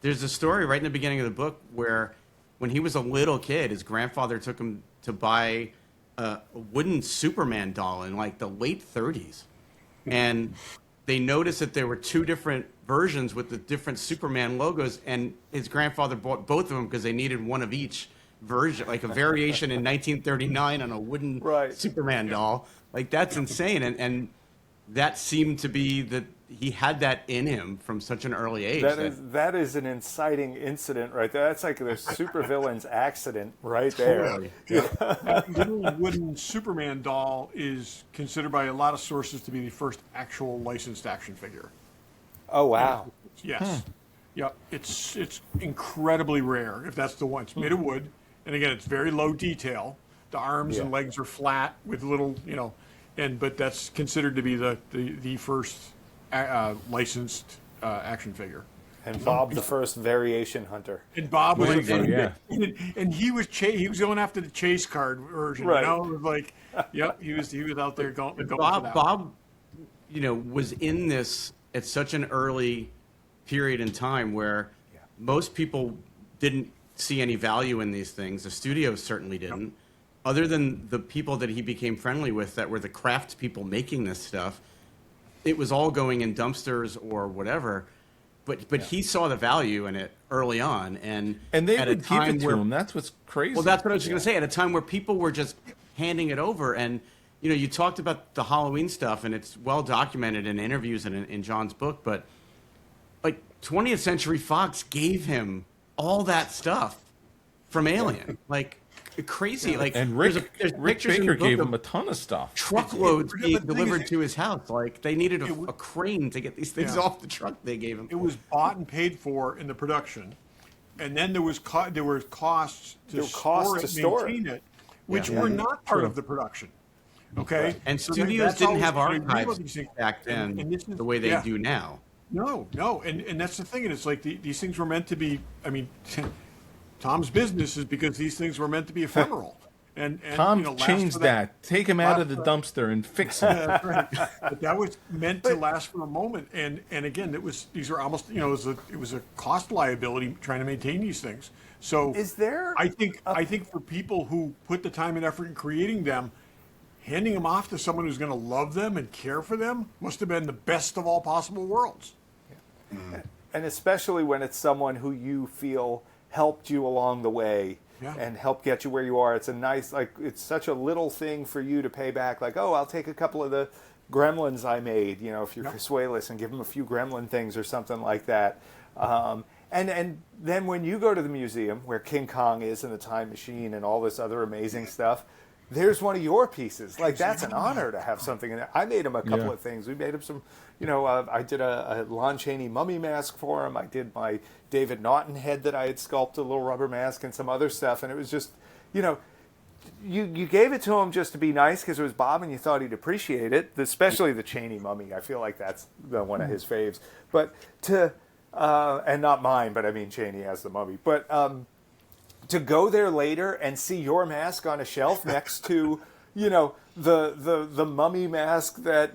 there's a story right in the beginning of the book where when he was a little kid, his grandfather took him to buy a wooden Superman doll in like the late 30s. And they noticed that there were two different versions with the different Superman logos, and his grandfather bought both of them because they needed one of each version, like a variation in 1939 on a wooden Right. Superman doll. Like, that's insane. And that seemed to be that he had that in him from such an early age. That is an inciting incident right there. That's like the supervillain's accident right there. Totally. That little wooden Superman doll is considered by a lot of sources to be the first actual licensed action figure. Oh, wow. Yes. Yeah, it's incredibly rare if that's the one. It's made of wood, and again, it's very low detail. The arms and legs are flat with little, you know, but that's considered to be the first licensed action figure. And Bob, the first variation hunter. And Bob was Yeah. and he was going after the chase card version. Right. You know, it was like, yep, he was out there going for that. Bob, you know, was in this at such an early period in time where most people didn't see any value in these things. The studios certainly didn't. Other than the people that he became friendly with that were the craft people making this stuff, it was all going in dumpsters or whatever. But he saw the value in it early on, and they at would a time give it to him. That's what's crazy. Well, that's what I was going to say. At a time where people were just handing it over, and you know, you talked about the Halloween stuff, and it's well documented in interviews and in John's book. But like 20th Century Fox gave him all that stuff from Alien, like crazy. Like, and Rick there's pictures in Baker the book gave of him a ton of stuff. truckloads Yeah, being but the thing delivered is, to his house. Like, they needed a crane to get these things off the truck they gave him. It was bought and paid for in the production, and then there were costs to store it, maintain it, which were not part of the production. Okay, And So studios that's didn't always have what I read about archives these things. back then And this is- the way they yeah. do now. No, and that's the thing, and it's like these things were meant to be. I mean, Tom's business is because these things were meant to be ephemeral. And Tom you know, last changed for that. Take him out of the last- dumpster and fix him. That's right. But that was meant to last for a moment, and again, these were almost, you know, it was a cost liability trying to maintain these things. So Is there I think for people who put the time and effort in creating them, handing them off to someone who's going to love them and care for them must have been the best of all possible worlds. And especially when it's someone who you feel helped you along the way and helped get you where you are. It's a nice, like, it's such a little thing for you to pay back. Like, oh, I'll take a couple of the gremlins I made, you know, if you're Consuelos, and give them a few gremlin things or something like that. And then when you go to the museum where King Kong is in the time machine and all this other amazing stuff, there's one of your pieces. Like, that's an honor to have something in there. I made him a couple of things. We made him some, you know, I did a Lon Chaney mummy mask for him. I did my David Naughton head that I had sculpted, a little rubber mask, and some other stuff. And it was just, you know, you gave it to him just to be nice because it was Bob and you thought he'd appreciate it, especially the Chaney mummy. I feel like that's one of his faves. But and not mine, but I mean Chaney as the mummy. But to go there later and see your mask on a shelf next to, you know, the mummy mask that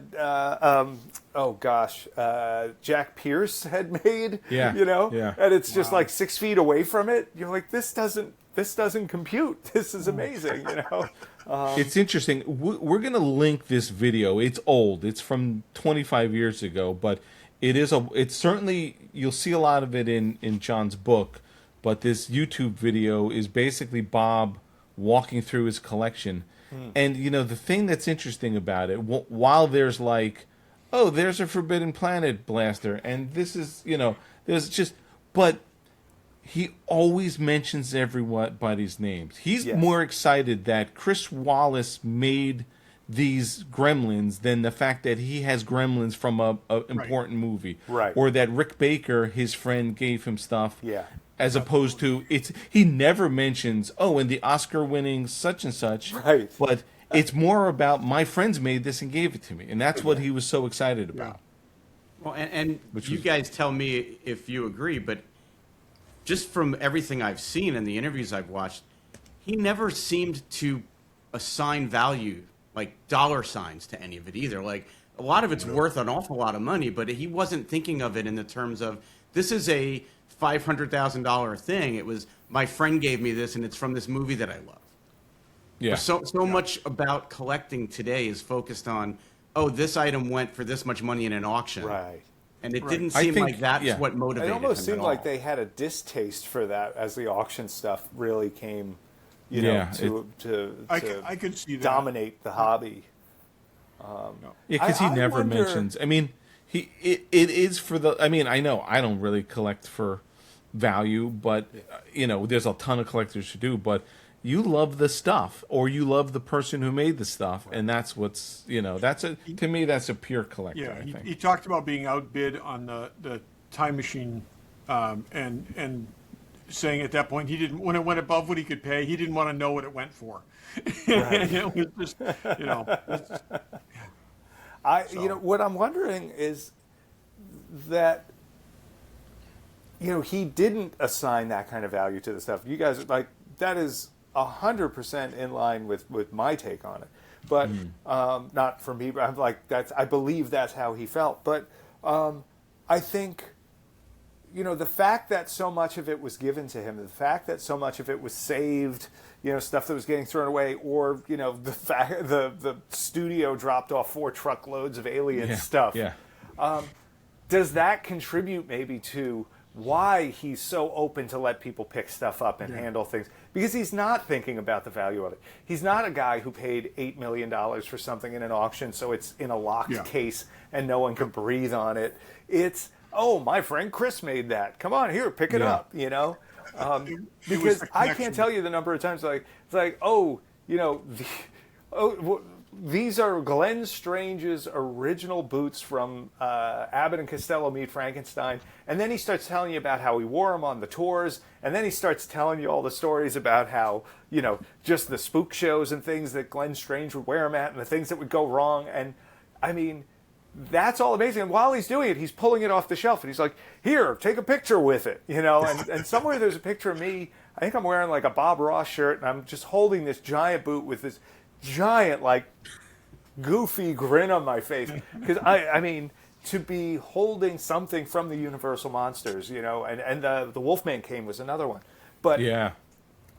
Jack Pierce had made, you know, and it's just like 6 feet away from it. You're like, this doesn't compute. This is amazing, you know. It's interesting. We're going to link this video. It's old. It's from 25 years ago, but it's certainly, you'll see a lot of it in John's book. But this YouTube video is basically Bob walking through his collection. And, you know, the thing that's interesting about it, while there's like, oh, there's a Forbidden Planet blaster, and this is, you know, there's just, but he always mentions everybody's names. He's more excited that Chris Wallace made these gremlins than the fact that he has gremlins from a important movie. Right. Or that Rick Baker, his friend, gave him stuff. Yeah. As opposed to, he never mentions, oh, and the Oscar-winning such and such. Right. But it's more about, my friends made this and gave it to me. And that's what he was so excited about. Well, and you guys tell me if you agree, but just from everything I've seen and the interviews I've watched, he never seemed to assign value, like dollar signs, to any of it either. Like, a lot of it's worth an awful lot of money, but he wasn't thinking of it in the terms of, this is a $500,000 thing. It was, my friend gave me this, and it's from this movie that I love. Yeah. So much about collecting today is focused on, oh, this item went for this much money in an auction. Right. And it didn't I seem think- like that's yeah. what motivated him. It almost seemed at like all. they had a distaste for that as the auction stuff really came, you Yeah, know, to I could see that. dominate the hobby. Yeah, because he I never wonder- mentions. I mean, it is for the. I mean, I know I don't really collect for value, but you know, there's a ton of collectors who do. But you love the stuff, or you love the person who made the stuff, and that's what's, you know, to me that's a pure collector. Yeah, I think. he talked about being outbid on the time machine, and saying at that point he didn't, when it went above what he could pay, he didn't want to know what it went for. And it was just, you know. You know, what I'm wondering is that, you know, he didn't assign that kind of value to the stuff. You guys, like, that is 100% in line with my take on it. But not for me, but I'm like, I believe that's how he felt. But I think, you know, the fact that so much of it was given to him, the fact that so much of it was saved, you know, stuff that was getting thrown away, or, you know, the fact the studio dropped off 4 truckloads of alien stuff. Yeah. Does that contribute maybe to why he's so open to let people pick stuff up and handle things? Because he's not thinking about the value of it. He's not a guy who paid $8 million for something in an auction so it's in a locked case and no one can breathe on it. It's, oh, my friend Chris made that. Come on, here, pick it up, you know? Because I can't tell you the number of times, like, it's like, oh, you know, these are Glenn Strange's original boots from Abbott and Costello Meet Frankenstein. And then he starts telling you about how he wore them on the tours. And then he starts telling you all the stories about how, you know, just the spook shows and things that Glenn Strange would wear them at and the things that would go wrong. And, I mean, that's all amazing. And while he's doing it, he's pulling it off the shelf. And he's like, here, take a picture with it, you know. And somewhere there's a picture of me. I think I'm wearing like a Bob Ross shirt. And I'm just holding this giant boot with this giant, like, goofy grin on my face, because I mean, to be holding something from the Universal Monsters, you know, and the Wolfman Cane was another one, but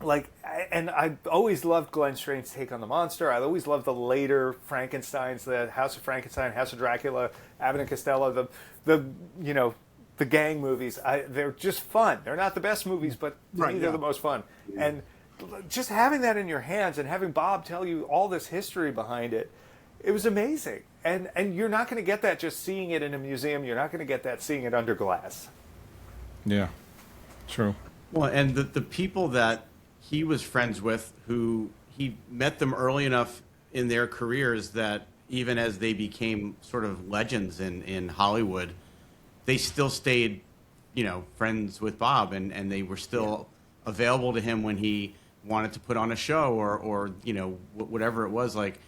like, and I always loved Glenn Strange's take on the monster. I always loved the later Frankensteins, the House of Frankenstein, House of Dracula, Abbott and Costello, the you know, the gang movies. They're just fun. They're not the best movies, but to me they're the most fun. And just having that in your hands and having Bob tell you all this history behind it, it was amazing. And you're not going to get that just seeing it in a museum. You're not going to get that seeing it under glass. Yeah, true. Well, and the people that he was friends with, who he met them early enough in their careers that even as they became sort of legends in Hollywood, they still stayed, you know, friends with Bob, and they were still available to him when he wanted to put on a show or you know, whatever it was. Like,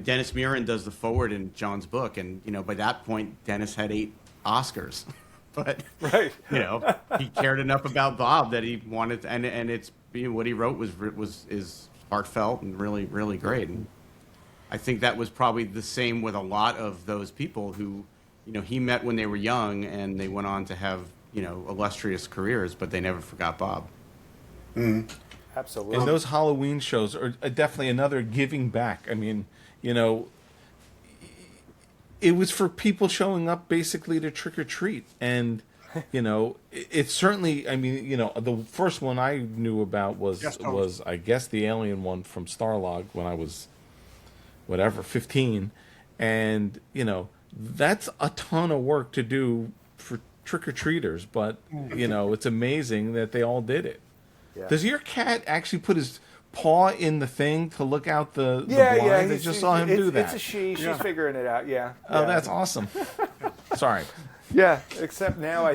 Dennis Muren does the forward in John's book, and, you know, by that point, Dennis had 8 Oscars. But, you know, he cared enough about Bob that he wanted, and it's, you know, what he wrote is heartfelt and really, really great. And I think that was probably the same with a lot of those people who, you know, he met when they were young, and they went on to have, you know, illustrious careers, but they never forgot Bob. Absolutely. And those Halloween shows are definitely another giving back. I mean, you know, it was for people showing up basically to trick or treat, and It's certainly. I mean, the first one I knew about was Yes, Tom. was I guess the alien one from Starlog when I was whatever 15, and that's a ton of work to do for trick or treaters. But it's amazing that they all did it. Yeah. Does your cat actually put his paw in the thing to look out the blind? I just saw him do that. It's a she. She's figuring it out. Yeah. Oh, Yeah. that's awesome. Sorry. Yeah, except now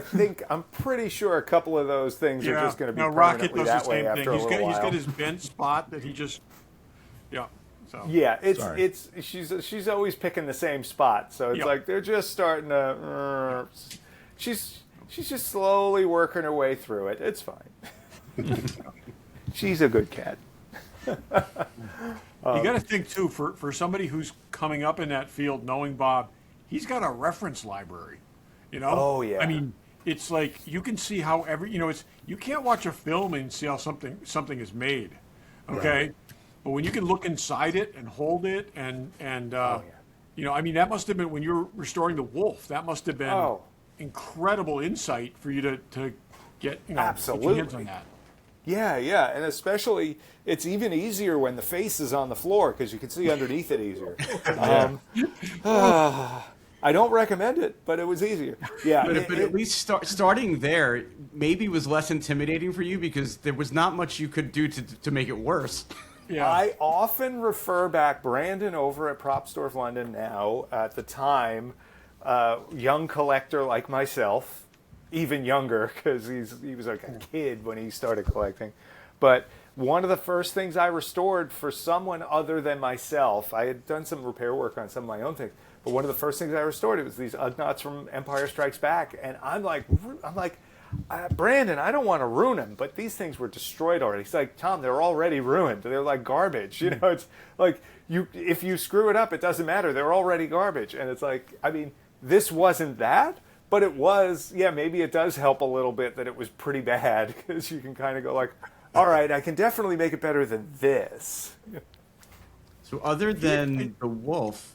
I'm pretty sure a couple of those things are just going to be Rocket permanently does that the way same after thing. a He's little got, he's while. got his bent spot that he just, So Yeah, Sorry. she's always picking the same spot, so it's Yep. like they're just starting to. She's just slowly working her way through it. It's fine. She's a good cat. you got to think too for somebody who's coming up in that field, knowing Bob, he's got a reference library. Oh, yeah. I mean, it's like you can see how it's you can't watch a film and see how something is made. Okay. But when you can look inside it and hold it and I mean, that must have been when you were restoring the wolf. That must have been incredible insight for you to get get your hands on that. Yeah, and especially it's even easier when the face is on the floor because you can see underneath it easier. I don't recommend it, but it was easier. Yeah, But at least starting there maybe was less intimidating for you because there was not much you could do to make it worse. Yeah. I often refer back Brandon over at Prop Store of London now. At the time, young collector like myself, even younger because he was like a kid when he started collecting. But one of the first things I restored for someone other than myself, I had done some repair work on some of my own things. But one of the first things I restored, it was these Ugnaughts from Empire Strikes Back, and I'm like, Brandon, I don't want to ruin them, but these things were destroyed already. He's like, Tom, they're already ruined. They're like garbage. It's like if you screw it up, it doesn't matter. They're already garbage. And it's like, I mean, this wasn't that, but it was. Yeah, maybe it does help a little bit that it was pretty bad because you can kind of go like, all right, I can definitely make it better than this. So other than the wolf,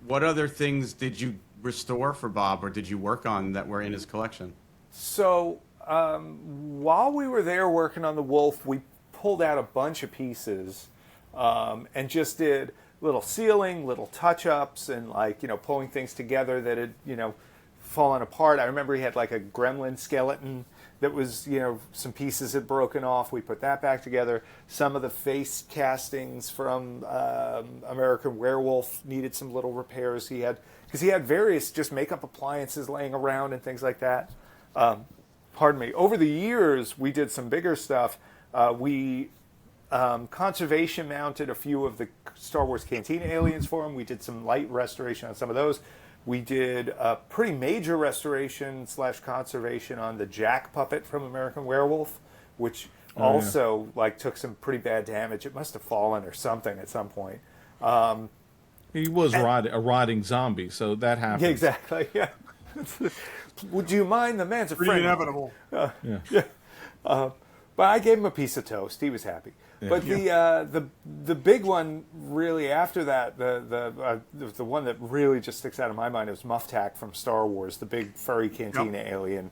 what other things did you restore for Bob or did you work on that were in his collection? So while we were there working on the wolf, we pulled out a bunch of pieces and just did little sealing, little touch-ups, and pulling things together that had fallen apart. I remember he had like a gremlin skeleton that was some pieces had broken off. We put that back together. Some of the face castings from American Werewolf needed some little repairs. Because he had various just makeup appliances laying around and things like that. Pardon me. Over the years, we did some bigger stuff. We conservation mounted a few of the Star Wars Cantina aliens for him. We did some light restoration on some of those. We did a pretty major restoration / conservation on the Jack puppet from American Werewolf, which also took some pretty bad damage. It must have fallen or something at some point. He was a rotting zombie, so that happens. Yeah, exactly. Yeah. Would you mind? The man's a Pretty friend. inevitable. But I gave him a piece of toast. He was happy. Yeah. But the big one really after that, the one that really just sticks out of my mind was Muftak from Star Wars, the big furry cantina alien.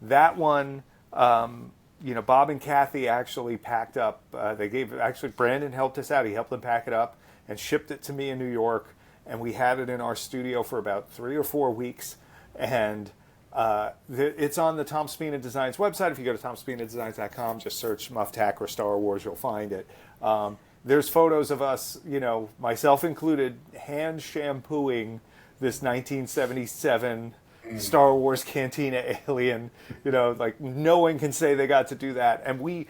That one. Bob and Kathy actually packed up. Brandon helped us out. He helped them pack it up and shipped it to me in New York, and we had it in our studio for about 3 or 4 weeks. And it's on the Tom Spina Designs website. If you go to tomspinadesigns.com, just search Muftak or Star Wars, you'll find it. There's photos of us, myself included, hand shampooing this 1977 Star Wars Cantina alien. No one can say they got to do that. And we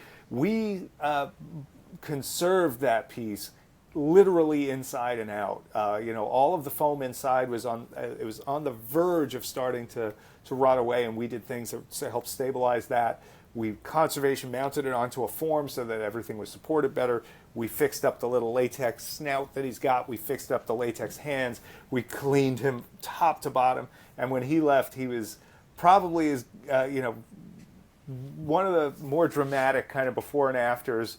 conserved that piece literally inside and out. All of the foam inside was on the verge of starting to rot away, and we did things to help stabilize that. We conservation mounted it onto a form so that everything was supported better. We fixed up the little latex snout that he's got. We fixed up the latex hands. We cleaned him top to bottom. And when he left, he was probably one of the more dramatic kind of before and afters.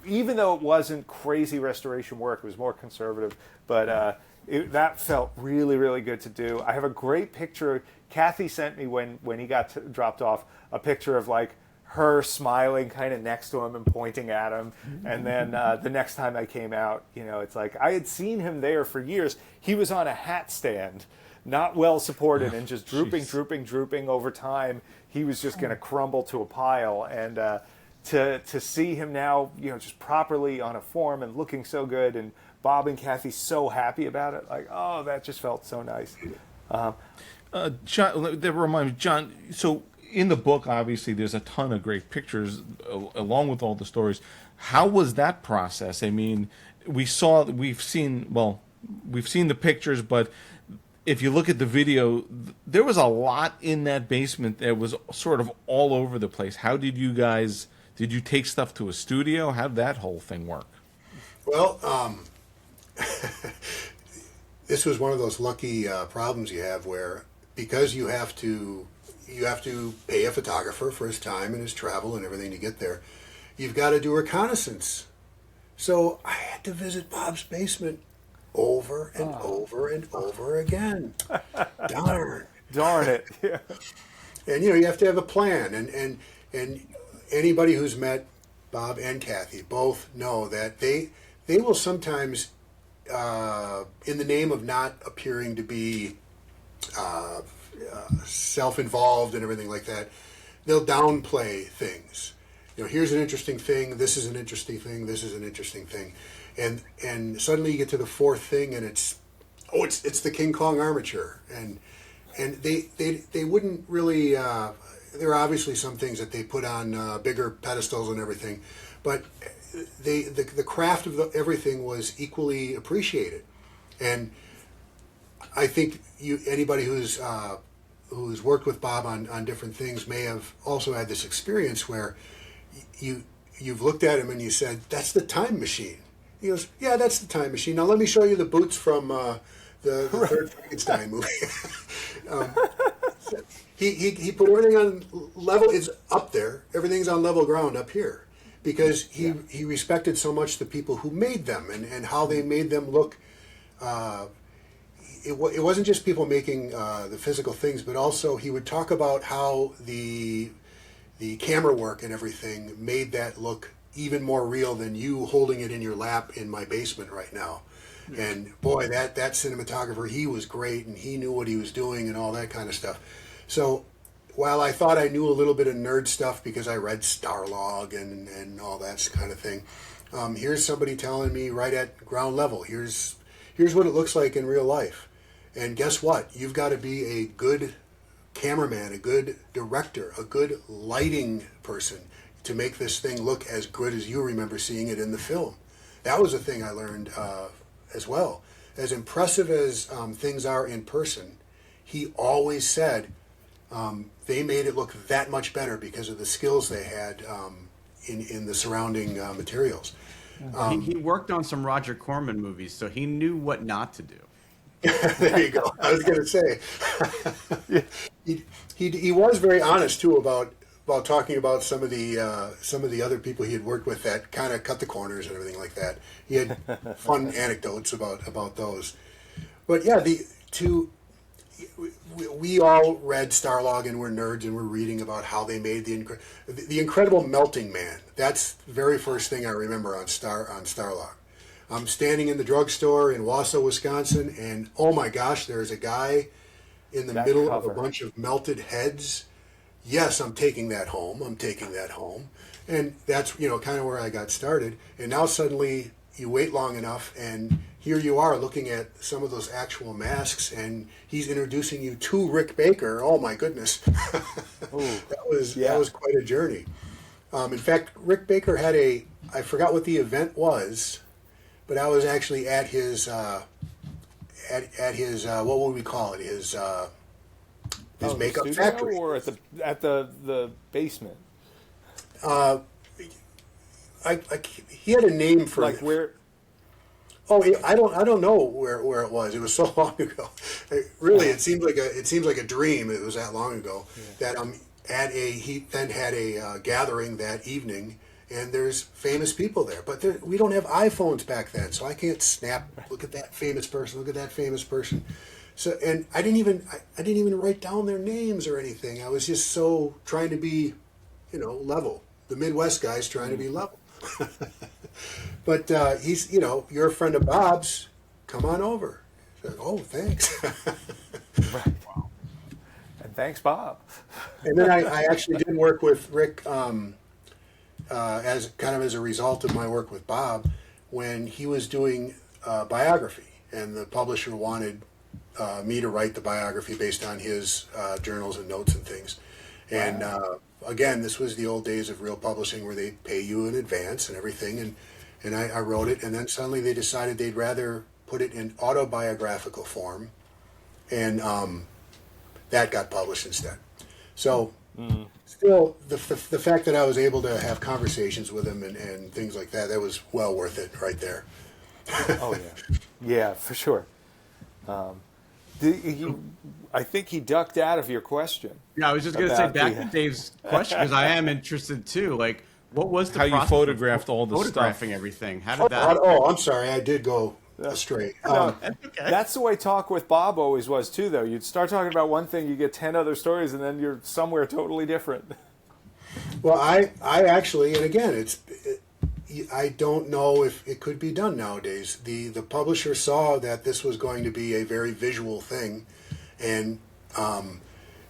Even though it wasn't crazy restoration work, it was more conservative. But that felt really, really good to do. I have a great picture. Kathy sent me when he got dropped off a picture of like her smiling kind of next to him and pointing at him. And then the next time I came out, it's like I had seen him there for years. He was on a hat stand, not well supported and just drooping over time. He was just going to crumble to a pile. And to see him now, just properly on a form and looking so good, and Bob and Kathy so happy about it, like, oh, that just felt so nice. John, that reminds me, John, so in the book, obviously, there's a ton of great pictures along with all the stories. How was that process? I mean, we've seen the pictures, but if you look at the video, there was a lot in that basement that was sort of all over the place. How did you take stuff to a studio? How did that whole thing work? Well, this was one of those lucky problems you have where, because you have to pay a photographer for his time and his travel and everything to get there, you've got to do reconnaissance. So I had to visit Bob's basement over and over and over again. Darn it. Yeah. And you have to have a plan, and anybody who's met Bob and Kathy both know that they will sometimes, in the name of not appearing to be self-involved and everything like that, they'll downplay things. Here's an interesting thing, this is an interesting thing, this is an interesting thing, and suddenly you get to the fourth thing and it's the King Kong armature, and they wouldn't really. There are obviously some things that they put on bigger pedestals and everything, but the craft of everything was equally appreciated, and I think anybody who's worked with Bob on different things may have also had this experience where you've looked at him and you said, "That's the time machine." He goes, "Yeah, that's the time machine. Now let me show you the boots from the third Frankenstein movie." He put everything on level. It's up there. Everything's on level ground up here, because he respected so much the people who made them and how they made them look. It wasn't just people making the physical things, but also he would talk about how the camera work and everything made that look even more real than you holding it in your lap in my basement right now. And boy, that cinematographer, he was great, and he knew what he was doing and all that kind of stuff. So while I thought I knew a little bit of nerd stuff because I read Starlog and all that kind of thing, here's somebody telling me right at ground level, here's what it looks like in real life. And guess what? You've got to be a good cameraman, a good director, a good lighting person to make this thing look as good as you remember seeing it in the film. That was a thing I learned as well. As impressive as things are in person, he always said they made it look that much better because of the skills they had in the surrounding materials. He worked on some Roger Corman movies, so he knew what not to do. There you go. I was going to say, he was very honest too about talking about some of the other people he had worked with that kind of cut the corners and everything like that. He had fun anecdotes about those. But yeah, we all read Starlog and we're nerds and we're reading about how they made the Incredible Melting Man. That's the very first thing I remember on Starlog. I'm standing in the drugstore in Wausau, Wisconsin, and oh my gosh, there's a guy in the middle of a bunch of melted heads. Yes, I'm taking that home. And that's, kind of where I got started. And now suddenly you wait long enough and here you are looking at some of those actual masks, and he's introducing you to Rick Baker. Oh my goodness. That was quite a journey. In fact, Rick Baker had I forgot what the event was, but I was actually at his what would we call it? His makeup factory, or at the basement. He had a name for like where. Oh, I don't know where it was. It was so long ago. It seems like a dream. It was that long ago. That he then had a gathering that evening, and there's famous people there. But we don't have iPhones back then, so I can't snap. Look at that famous person. Look at that famous person. So, and I didn't even write down their names or anything. I was just so trying to be, level. The Midwest guy's trying to be level. But he's, you're a friend of Bob's. Come on over. Said, oh, thanks. Right. Wow. And thanks, Bob. And then I actually did work with Rick as a result of my work with Bob when he was doing biography, and the publisher wanted me to write the biography based on his journals and notes and things. And again, this was the old days of real publishing where they pay you in advance and everything. And I wrote it, and then suddenly they decided they'd rather put it in autobiographical form, and that got published instead. So still, the fact that I was able to have conversations with him and things like that, that was well worth it right there. Oh, yeah. Yeah, for sure. I think he ducked out of your question. Yeah, I was just going to say back to Dave's question, because I am interested too. Like, what was the how you process photographed of all the photographing stuff? everything? How did that? Oh, I'm sorry, I did go astray. No, that's the way talk with Bob always was too, though. You'd start talking about one thing, you get 10 other stories, and then you're somewhere totally different. Well, I actually, and again, I don't know if it could be done nowadays. The publisher saw that this was going to be a very visual thing, and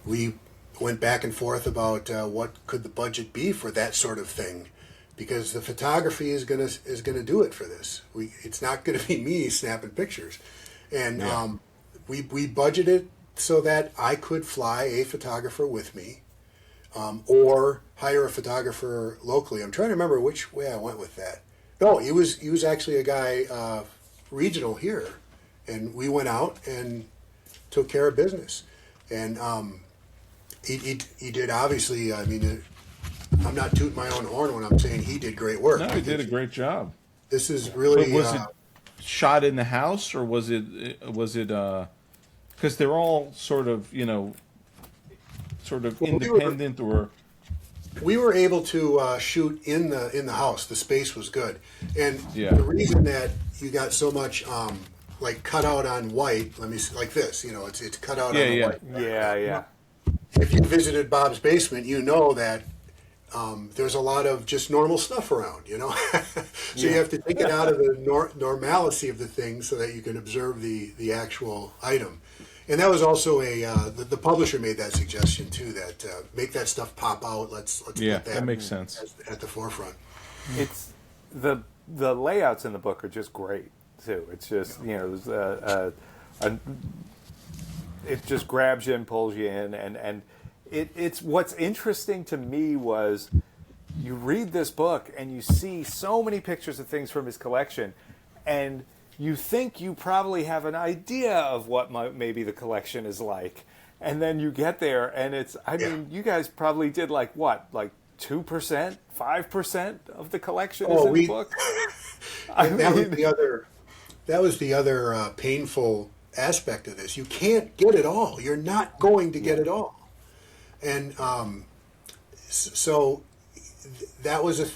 we went back and forth about what could the budget be for that sort of thing, because the photography is gonna do it for this. It's not gonna be me snapping pictures, and we budgeted so that I could fly a photographer with me, or hire a photographer locally. I'm trying to remember which way I went with that. No, he was actually a guy regional here, and we went out and took care of business. And he did, obviously. I mean, I'm not tooting my own horn when I'm saying he did great work. No, he did a great job. This is really. But was it shot in the house, or was it? Because they're all sort of independent, or. We were able to shoot in the house. The space was good, and the reason that you got so much like cut out on white. Let me like this. It's cut out on the white. Yeah. If you visited Bob's basement, you know that there's a lot of just normal stuff around. So you have to take it out of the normalcy of the thing so that you can observe the actual item. And that was also the publisher made that suggestion too, that make that stuff pop out. Let's put that makes sense at the forefront. It's the layouts in the book are just great too. It's just it just grabs you and pulls you in, and it's what's interesting to me was you read this book and you see so many pictures of things from his collection, and you think you probably have an idea of what maybe the collection is like. And then you get there and mean, you guys probably did like 2%, 5% of the collection is in the book? That was the other painful aspect of this. You can't get it all. You're not going to get it all. And so that was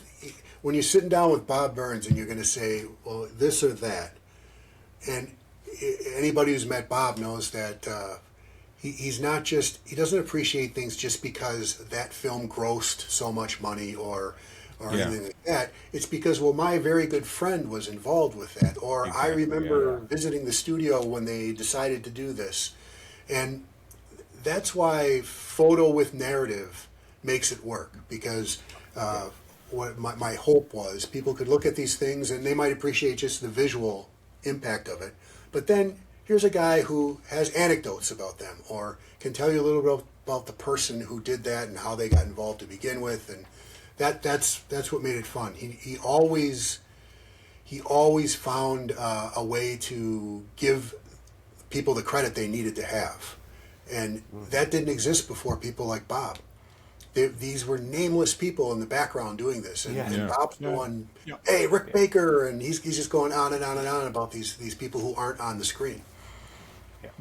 when you're sitting down with Bob Burns and you're going to say, well, this or that. And anybody who's met Bob knows that he's not just, he doesn't appreciate things just because that film grossed so much money or anything like that. It's because, well, my very good friend was involved with that. Or I remember visiting the studio when they decided to do this. And that's why photo with narrative makes it work, because what my hope was, people could look at these things and they might appreciate just the visual impact of it, but then here's a guy who has anecdotes about them or can tell you a little bit about the person who did that and how they got involved to begin with, and that's what made it fun. He always found a way to give people the credit they needed to have, and that didn't exist before people like Bob. These were nameless people in the background doing this, and Bob's the one. Hey, Rick Baker, and he's just going on and on and on about these people who aren't on the screen.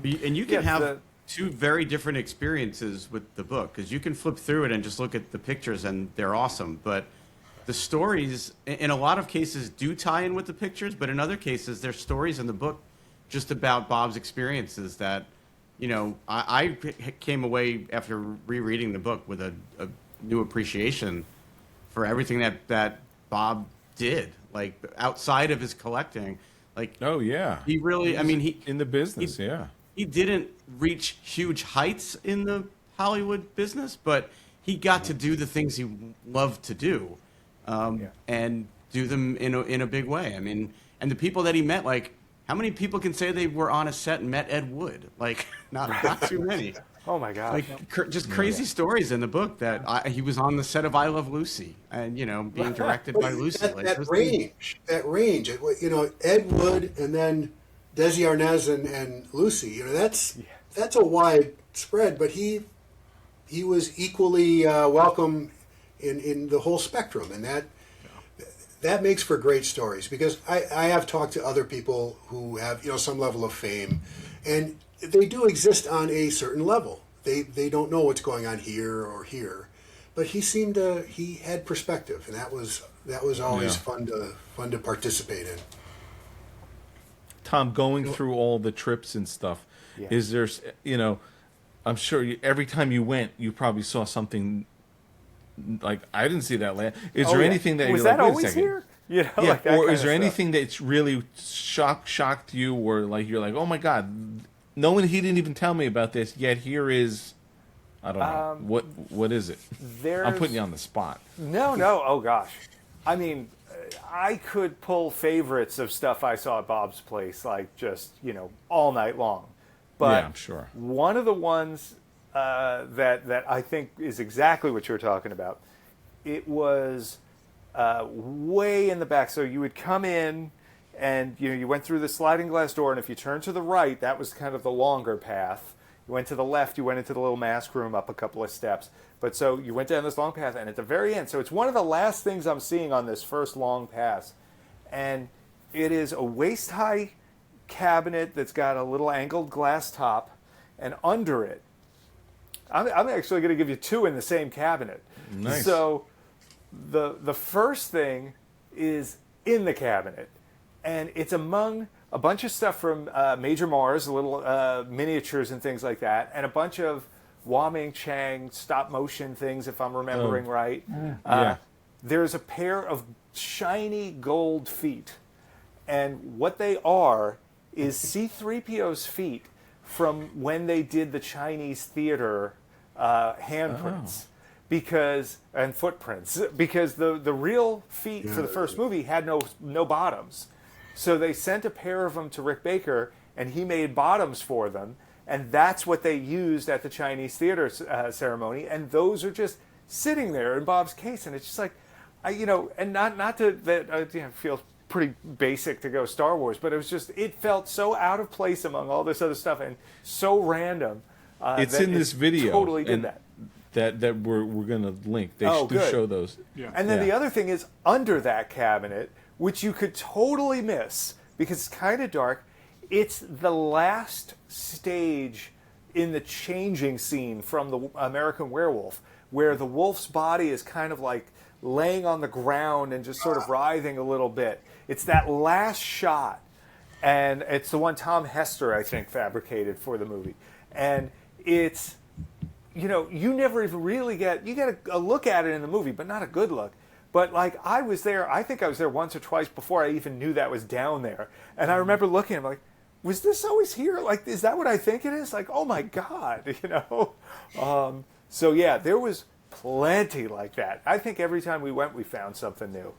And you can have two very different experiences with the book, because you can flip through it and just look at the pictures and they're awesome. But the stories, in a lot of cases, do tie in with the pictures, but in other cases, there's stories in the book just about Bob's experiences that, I came away after rereading the book with a new appreciation for everything that Bob did, like outside of his collecting. Like, oh yeah, he really, he in the business, he didn't reach huge heights in the Hollywood business, but he got to do the things he loved to do, and do them in a big way. And the people that he met, like, how many people can say they were on a set and met Ed Wood? Like, not too many. Oh my God! Like, just crazy stories in the book that he was on the set of I Love Lucy, and being directed by Lucy. That range. Ed Wood and then Desi Arnaz and Lucy. That's a wide spread, but he was equally welcome in the whole spectrum, and that makes for great stories, because I have talked to other people who have some level of fame, and they do exist on a certain level. They don't know what's going on here or here, but he had perspective, and that was always fun to participate in. Tom, going through all the trips and stuff, is there, I'm sure every time you went, you probably saw something like, I didn't see that land. Is there anything that was you're that like, always here? Like or is there anything that's really shocked you, or like you're like, oh my God, no one, he didn't even tell me about this, yet here is, I don't know, what is it? I'm putting you on the spot. No, oh gosh. I could pull favorites of stuff I saw at Bob's place, like just, all night long. But yeah, I'm sure. One of the ones that I think is exactly what you're talking about, it was way in the back. So you would come in and you went through the sliding glass door, and if you turned to the right, that was kind of the longer path. You went to the left, you went into the little mask room up a couple of steps. But so you went down this long path, and at the very end, so it's one of the last things I'm seeing on this first long pass, and it is a waist-high cabinet that's got a little angled glass top, and under it, I'm actually going to give you two in the same cabinet. Nice. So the first thing is in the cabinet, and it's among a bunch of stuff from Major Mars, little miniatures and things like that, and a bunch of Wah-Ming Chang stop-motion things, if I'm remembering right. There's a pair of shiny gold feet, and what they are is C-3PO's feet from when they did the Chinese theater handprints. And footprints, because the real feet for the first movie had no bottoms. So they sent a pair of them to Rick Baker, and he made bottoms for them, and that's what they used at the Chinese theater ceremony, and those are just sitting there in Bob's case, and it's just like, and not to that feels pretty basic to go Star Wars, but it felt so out of place among all this other stuff and so random. It's in this video. Totally did that. That we're going to link. They do show those. Yeah. And then the other thing is under that cabinet, which you could totally miss because it's kind of dark. It's the last stage in the changing scene from the American Werewolf, where the wolf's body is kind of like laying on the ground and just sort of writhing a little bit. It's that last shot, and it's the one Tom Hester, I think, fabricated for the movie. And it's, you never even really get a look at it in the movie, but not a good look. But like I think I was there once or twice before I even knew that was down there. And I remember looking, I'm like, was this always here? Like, is that what I think it is? Like, oh my God, So yeah, there was plenty like that. I think every time we went, we found something new.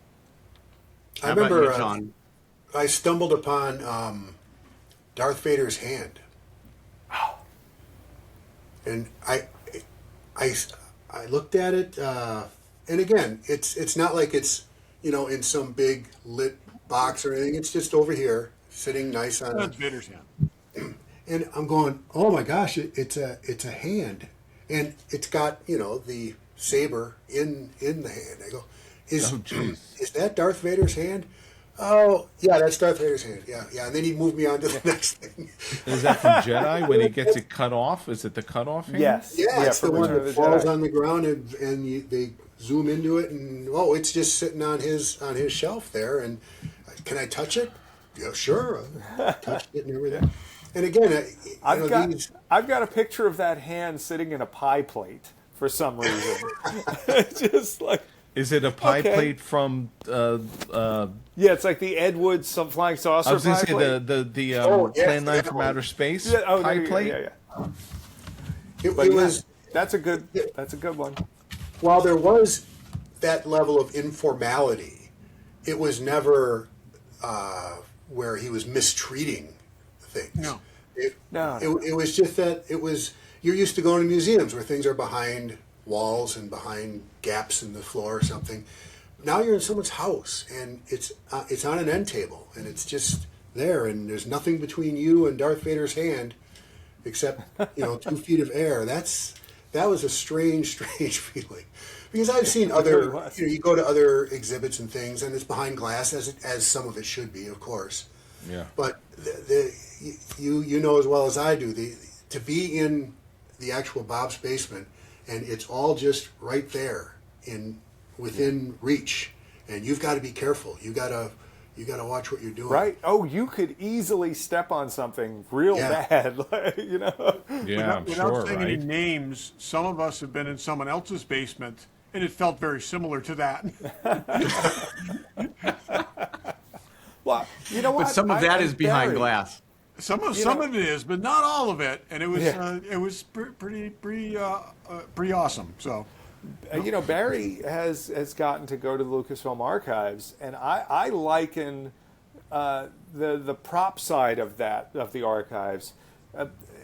I remember, about you, John? I stumbled upon Darth Vader's hand. Oh. And I looked at it, and again, it's not like it's in some big lit box or anything. It's just over here, sitting nice on. That's Vader's hand. And I'm going, oh my gosh, it's a hand, and it's got the saber in the hand. I go, is that Darth Vader's hand? Oh, yeah, that's Darth Vader's hand. Yeah. And then he moved me on to the next thing. Is that from Jedi when he gets it cut off? Is it the cut off hand? Yes. Yeah, it's the one that falls on the ground and zoom into it, and it's just sitting on his shelf there. And can I touch it? Yeah, sure. I touched it and everything. And again, I've got a picture of that hand sitting in a pie plate for some reason. Just like. Is it a pie plate from? Yeah, it's like the Ed Wood Flying Saucer. I was going to say plate. the Plan 9 from Outer Space pie plate. Yeah. That's a good one. While there was that level of informality, it was never where he was mistreating things. No. It was just that you're used to going to museums where things are behind walls and behind gaps in the floor or something. Now you're in someone's house and it's on an end table and it's just there and there's nothing between you and Darth Vader's hand except 2 feet of air. That was a strange feeling, because I've seen other you go to other exhibits and things and it's behind glass as some of it should be, of course. Yeah. But you know as well as I do, to be in the actual Bob's basement and it's all just right there within reach, and you've got to be careful. You got to watch what you're doing. Right. Oh, you could easily step on something real bad, Yeah, Without saying any names, some of us have been in someone else's basement, and it felt very similar to that. Well, you know what? But some of that is behind glass. Some of it is, but not all of it, and it was pretty awesome. So, Barry has gotten to go to the Lucasfilm archives, and I liken the prop side of the archives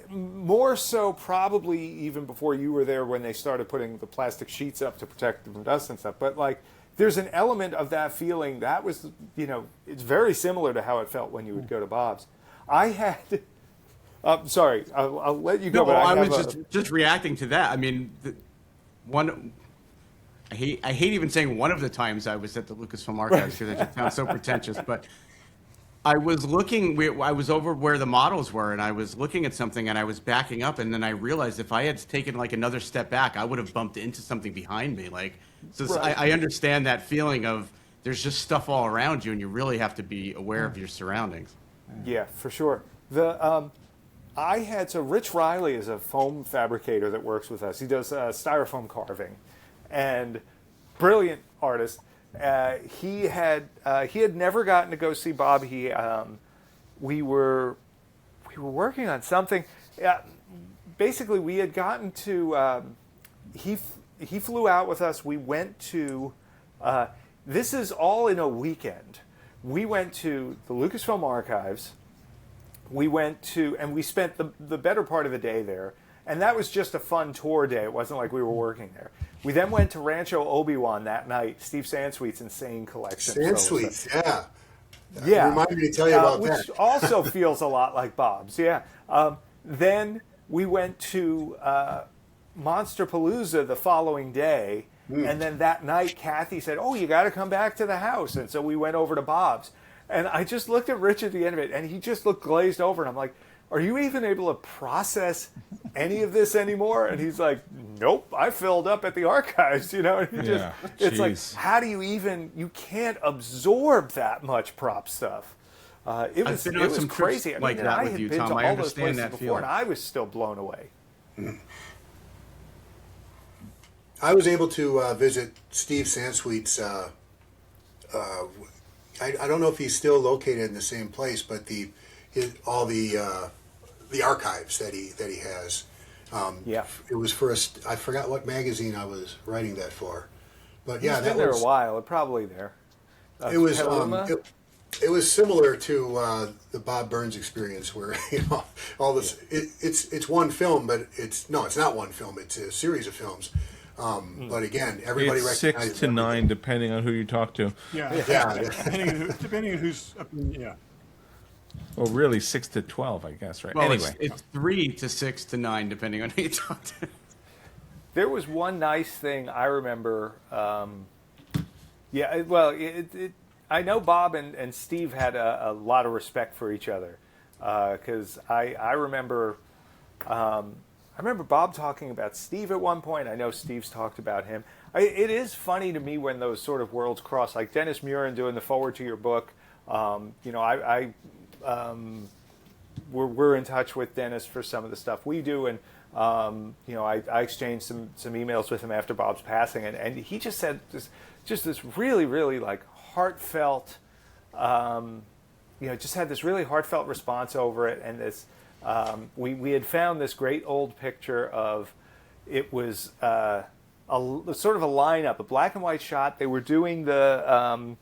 more so probably even before you were there when they started putting the plastic sheets up to protect them from dust and stuff. But like, there's an element of that feeling that was it's very similar to how it felt when you would go to Bob's. I had. Sorry, I'll let you go. No, but I was just reacting to that. I mean, I hate even saying one of the times I was at the Lucasfilm Archives because it just sounds so pretentious. But I was I was over where the models were, and I was looking at something, and I was backing up, and then I realized if I had taken like another step back, I would have bumped into something behind me. I understand that feeling of there's just stuff all around you, and you really have to be aware of your surroundings. Yeah, for sure. Rich Riley is a foam fabricator that works with us. He does styrofoam carving, and brilliant artist. He had never gotten to go see Bob. We were working on something. Basically, we had gotten to. He flew out with us. We went to. This is all in a weekend. We went to the Lucasfilm Archives. We went to, and we spent the better part of the day there. And that was just a fun tour day. It wasn't like we were working there. We then went to Rancho Obi-Wan that night, Steve Sansweet's insane collection. Sansweet's, yeah. Yeah. Remind me to tell you about which that. Which also feels a lot like Bob's, yeah. Then we went to Monsterpalooza the following day. And then that night, Kathy said, "Oh, you got to come back to the house." And so we went over to Bob's. And I just looked at Rich at the end of it, and he just looked glazed over. And I'm like, "Are you even able to process any of this anymore?" And he's like, "Nope, I filled up at the archives." And it's like, how do you can't absorb that much prop stuff. It was crazy. Like that with you, Tom. I understand that feeling. And I was still blown away. I was able to visit Steve Sansweet's. I don't know if he's still located in the same place, but all the archives that he has. It was for I forgot what magazine I was writing that for, but He's been there a while. Probably there. It was it was similar to the Bob Burns experience, where all this. It's one film, but it's not one film. It's a series of films. But again, everybody it's recognizes 6 to 9, depending on who you talk to. Yeah. Depending on who's. Yeah. Well, really 6 to 12, I guess, right? Well, anyway, it's 3 to 6 to 9, depending on who you talk to. There was one nice thing I remember. I know Bob and Steve had a lot of respect for each other, because I remember. I remember Bob talking about Steve at one point. I know Steve's talked about him. It is funny to me when those sort of worlds cross, like Dennis Muren doing the forward to your book. We're in touch with Dennis for some of the stuff we do, and I exchanged some emails with him after Bob's passing, and he just said this really, really like heartfelt, just had this really heartfelt response over it, and this we had found this great old picture of it was sort of a lineup, a black and white shot. They were doing the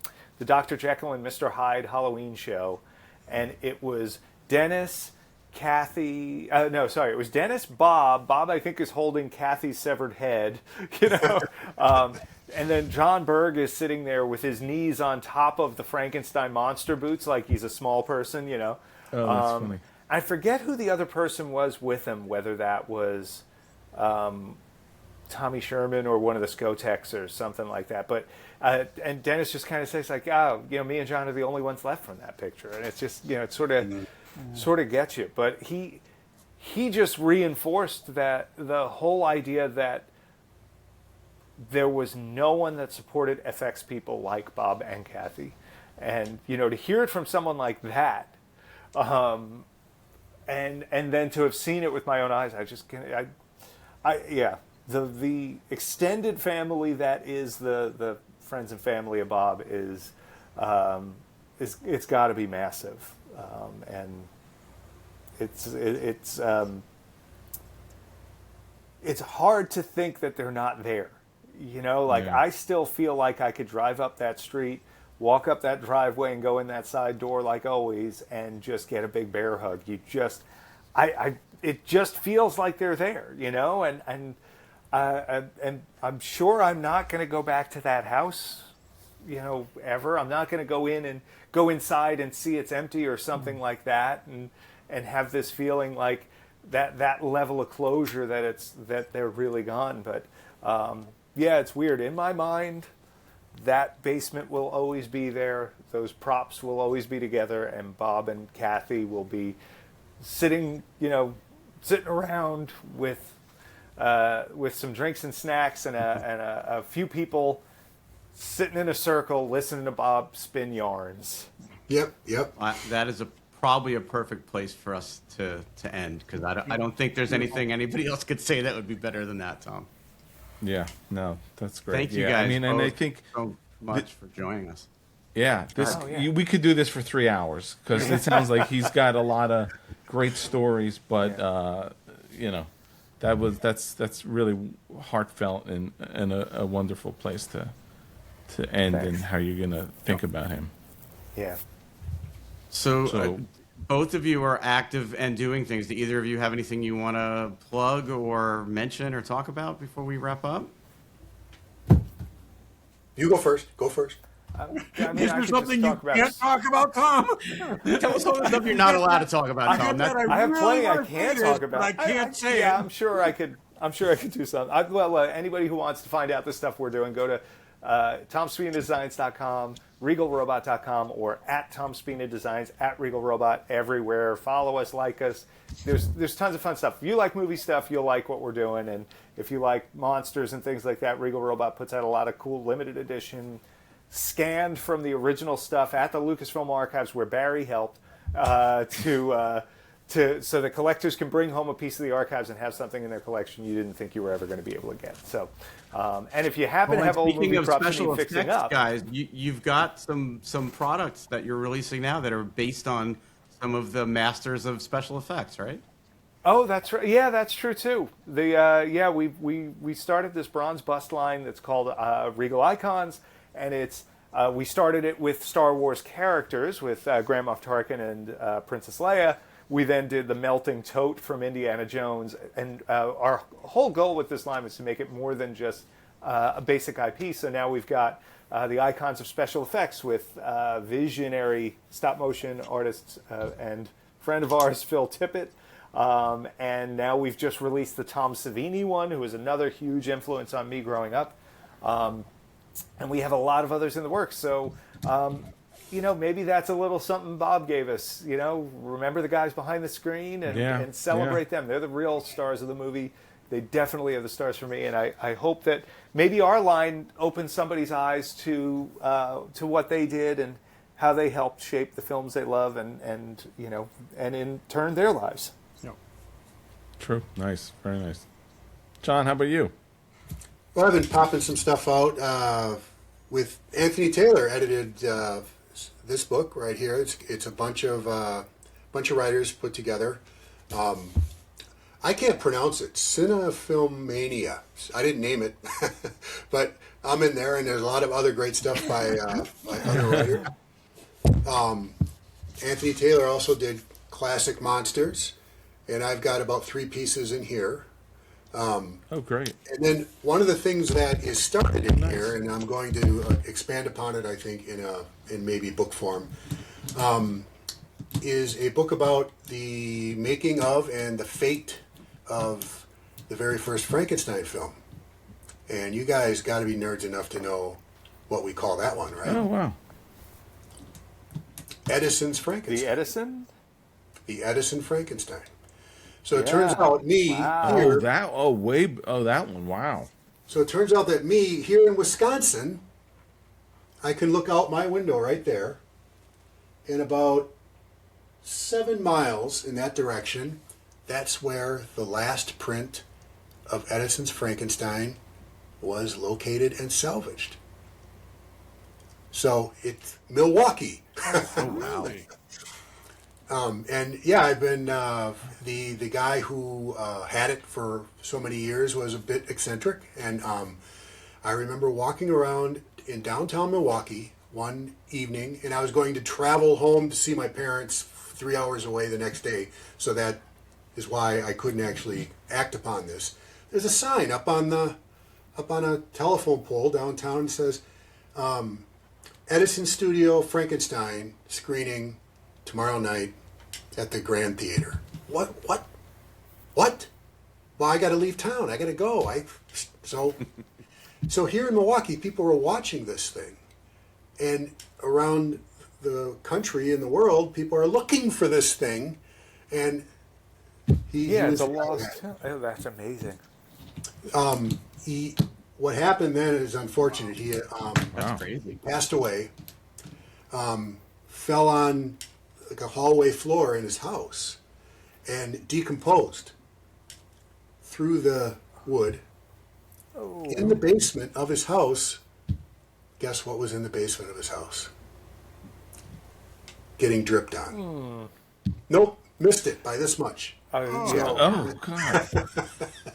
Dr. Jekyll and Mr. Hyde Halloween show, and it was Dennis, Kathy. It was Dennis, Bob. Bob, I think, is holding Kathy's severed head. And then John Berg is sitting there with his knees on top of the Frankenstein monster boots, like he's a small person. Oh, that's funny. I forget who the other person was with him, whether that was Tommy Sherman or one of the Skotex or something like that. But and Dennis just kind of says like, me and John are the only ones left from that picture, and it's just it sort of gets you. But he just reinforced that the whole idea that there was no one that supported FX people like Bob and Kathy, and to hear it from someone like that, and then to have seen it with my own eyes, I just can't. The extended family that is the friends and family of Bob is it's got to be massive, and it's hard to think that they're not there. I still feel like I could drive up that street, walk up that driveway, and go in that side door like always, and just get a big bear hug. It just feels like they're there, and I'm sure I'm not going to go back to that house, ever. I'm not going to go in and go inside and see it's empty or something like that, and have this feeling like that level of closure that they're really gone. But it's weird. In my mind, that basement will always be there. Those props will always be together, and Bob and Kathy will be sitting around with some drinks and snacks and a few people sitting in a circle listening to Bob spin yarns. Yep. That is probably a perfect place for us to end, because I don't think there's anything anybody else could say that would be better than that, Tom. Yeah, no, that's great. Thank you guys. and I think so much for joining us. Yeah, we could do this for 3 hours, because it sounds like he's got a lot of great stories. But that's really heartfelt and a wonderful place to end. Thanks. And how you're gonna think about him. Yeah. So both of you are active and doing things. Do either of you have anything you want to plug or mention or talk about before we wrap up? You go first. Is there something you can't talk about, Tom? Tell us all the stuff you're not allowed to talk about, Tom. I have plenty I can talk about. But I can't say it. Yeah, I'm sure I could do something. Anybody who wants to find out the stuff we're doing, go to TomSpinaDesigns.com, RegalRobot.com, or at TomSpinaDesigns, at RegalRobot, everywhere. Follow us, like us. There's tons of fun stuff. If you like movie stuff, you'll like what we're doing. And if you like monsters and things like that, Regal Robot puts out a lot of cool limited edition, scanned from the original stuff at the Lucasfilm archives where Barry helped, so the collectors can bring home a piece of the archives and have something in their collection you didn't think you were ever going to be able to get. So, and if you happen to have old movie props you need fixing up, guys, you've got some products that you're releasing now that are based on some of the masters of special effects, right? Oh, that's right. Yeah, that's true too. We started this bronze bust line that's called Regal Icons, and it's we started it with Star Wars characters with Grand Moff Tarkin and Princess Leia. We then did the melting tote from Indiana Jones, and our whole goal with this line was to make it more than just a basic IP. So now we've got the icons of special effects with visionary stop-motion artists and friend of ours, Phil Tippett. And now we've just released the Tom Savini one, who was another huge influence on me growing up. And we have a lot of others in the works. So, maybe that's a little something Bob gave us. Remember the guys behind the screen and celebrate them. They're the real stars of the movie. they definitely are the stars for me, and I hope that maybe our line opens somebody's eyes to what they did and how they helped shape the films they love, and you know, and in turn their lives. Yeah. True. Nice. Very nice. John, how about you? Well, I've been popping some stuff out with Anthony Taylor edited this book right here. It's a bunch of writers put together. I can't pronounce it. Cinefilmania. I didn't name it, but I'm in there, and there's a lot of other great stuff by other writers. Anthony Taylor also did Classic Monsters, and I've got about 3 pieces in here. Oh, great. And then one of the things that is started in here, and I'm going to expand upon it, I think, in maybe book form, is a book about the making of and the fate of the very first Frankenstein film. And you guys got to be nerds enough to know what we call that one, right? Oh, wow. Edison's Frankenstein. The Edison? The Edison Frankenstein. So it turns out me Wow. here. That one. Wow. So it turns out that me here in Wisconsin, I can look out my window right there, and about 7 miles in that direction, that's where the last print of Edison's Frankenstein was located and salvaged. So it's Milwaukee. Oh, really? And yeah, I've been the guy who had it for so many years was a bit eccentric, and I remember walking around in downtown Milwaukee one evening, and I was going to travel home to see my parents 3 hours away the next day, so that is why I couldn't actually act upon this. There's a sign up on a telephone pole downtown that says Edison Studio Frankenstein screening tomorrow night at the Grand Theater. What? Well, I got to leave town. I got to go. So here in Milwaukee, people were watching this thing, and around the country and the world, people are looking for this thing, and It's a lost. Oh, that's amazing. What happened then is unfortunate. He That's crazy. passed away, fell on like a hallway floor in his house, and decomposed through the wood. In the basement of his house, guess what was in the basement of his house? Getting dripped on. Nope, missed it by this much. Oh, God.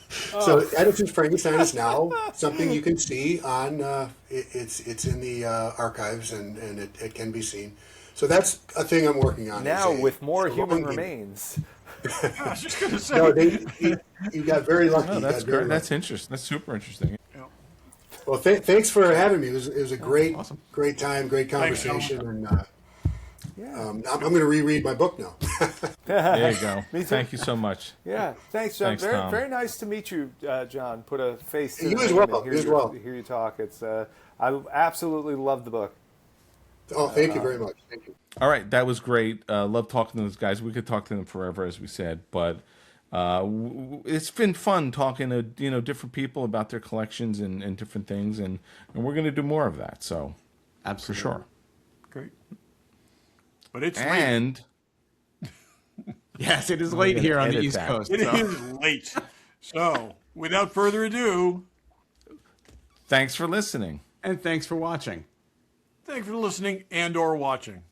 So Edison's Frankenstein is now something you can see on. It's in the archives, and it can be seen. So that's a thing I'm working on. Now It's with more it's a human long game. remains. I was just going to say. No, you got very lucky. Oh, You that's got very great. That's lucky. interesting. That's super interesting. Well, thanks for having me. It was a great, awesome. great time, great Thanks, Tom. conversation, and I'm going to reread my book now. There you go. Me too. Thank you so much. Yeah, thanks, John. Thanks, very, Tom. very nice to meet you, John. Put a face to You the as name well, and you as well. hear you talk. It's I absolutely love the book. Oh, thank you very much. Thank you. All right, that was great. Love talking to those guys. We could talk to them forever, as we said, but it's been fun talking to different people about their collections and different things, and we're going to do more of that. So, Absolutely. for sure. Great. But it's late. And Yes, it is late here on the edit East that. Coast. It so- is late. So, without further ado, thanks for listening. And thanks for watching. thanks for listening and/or watching.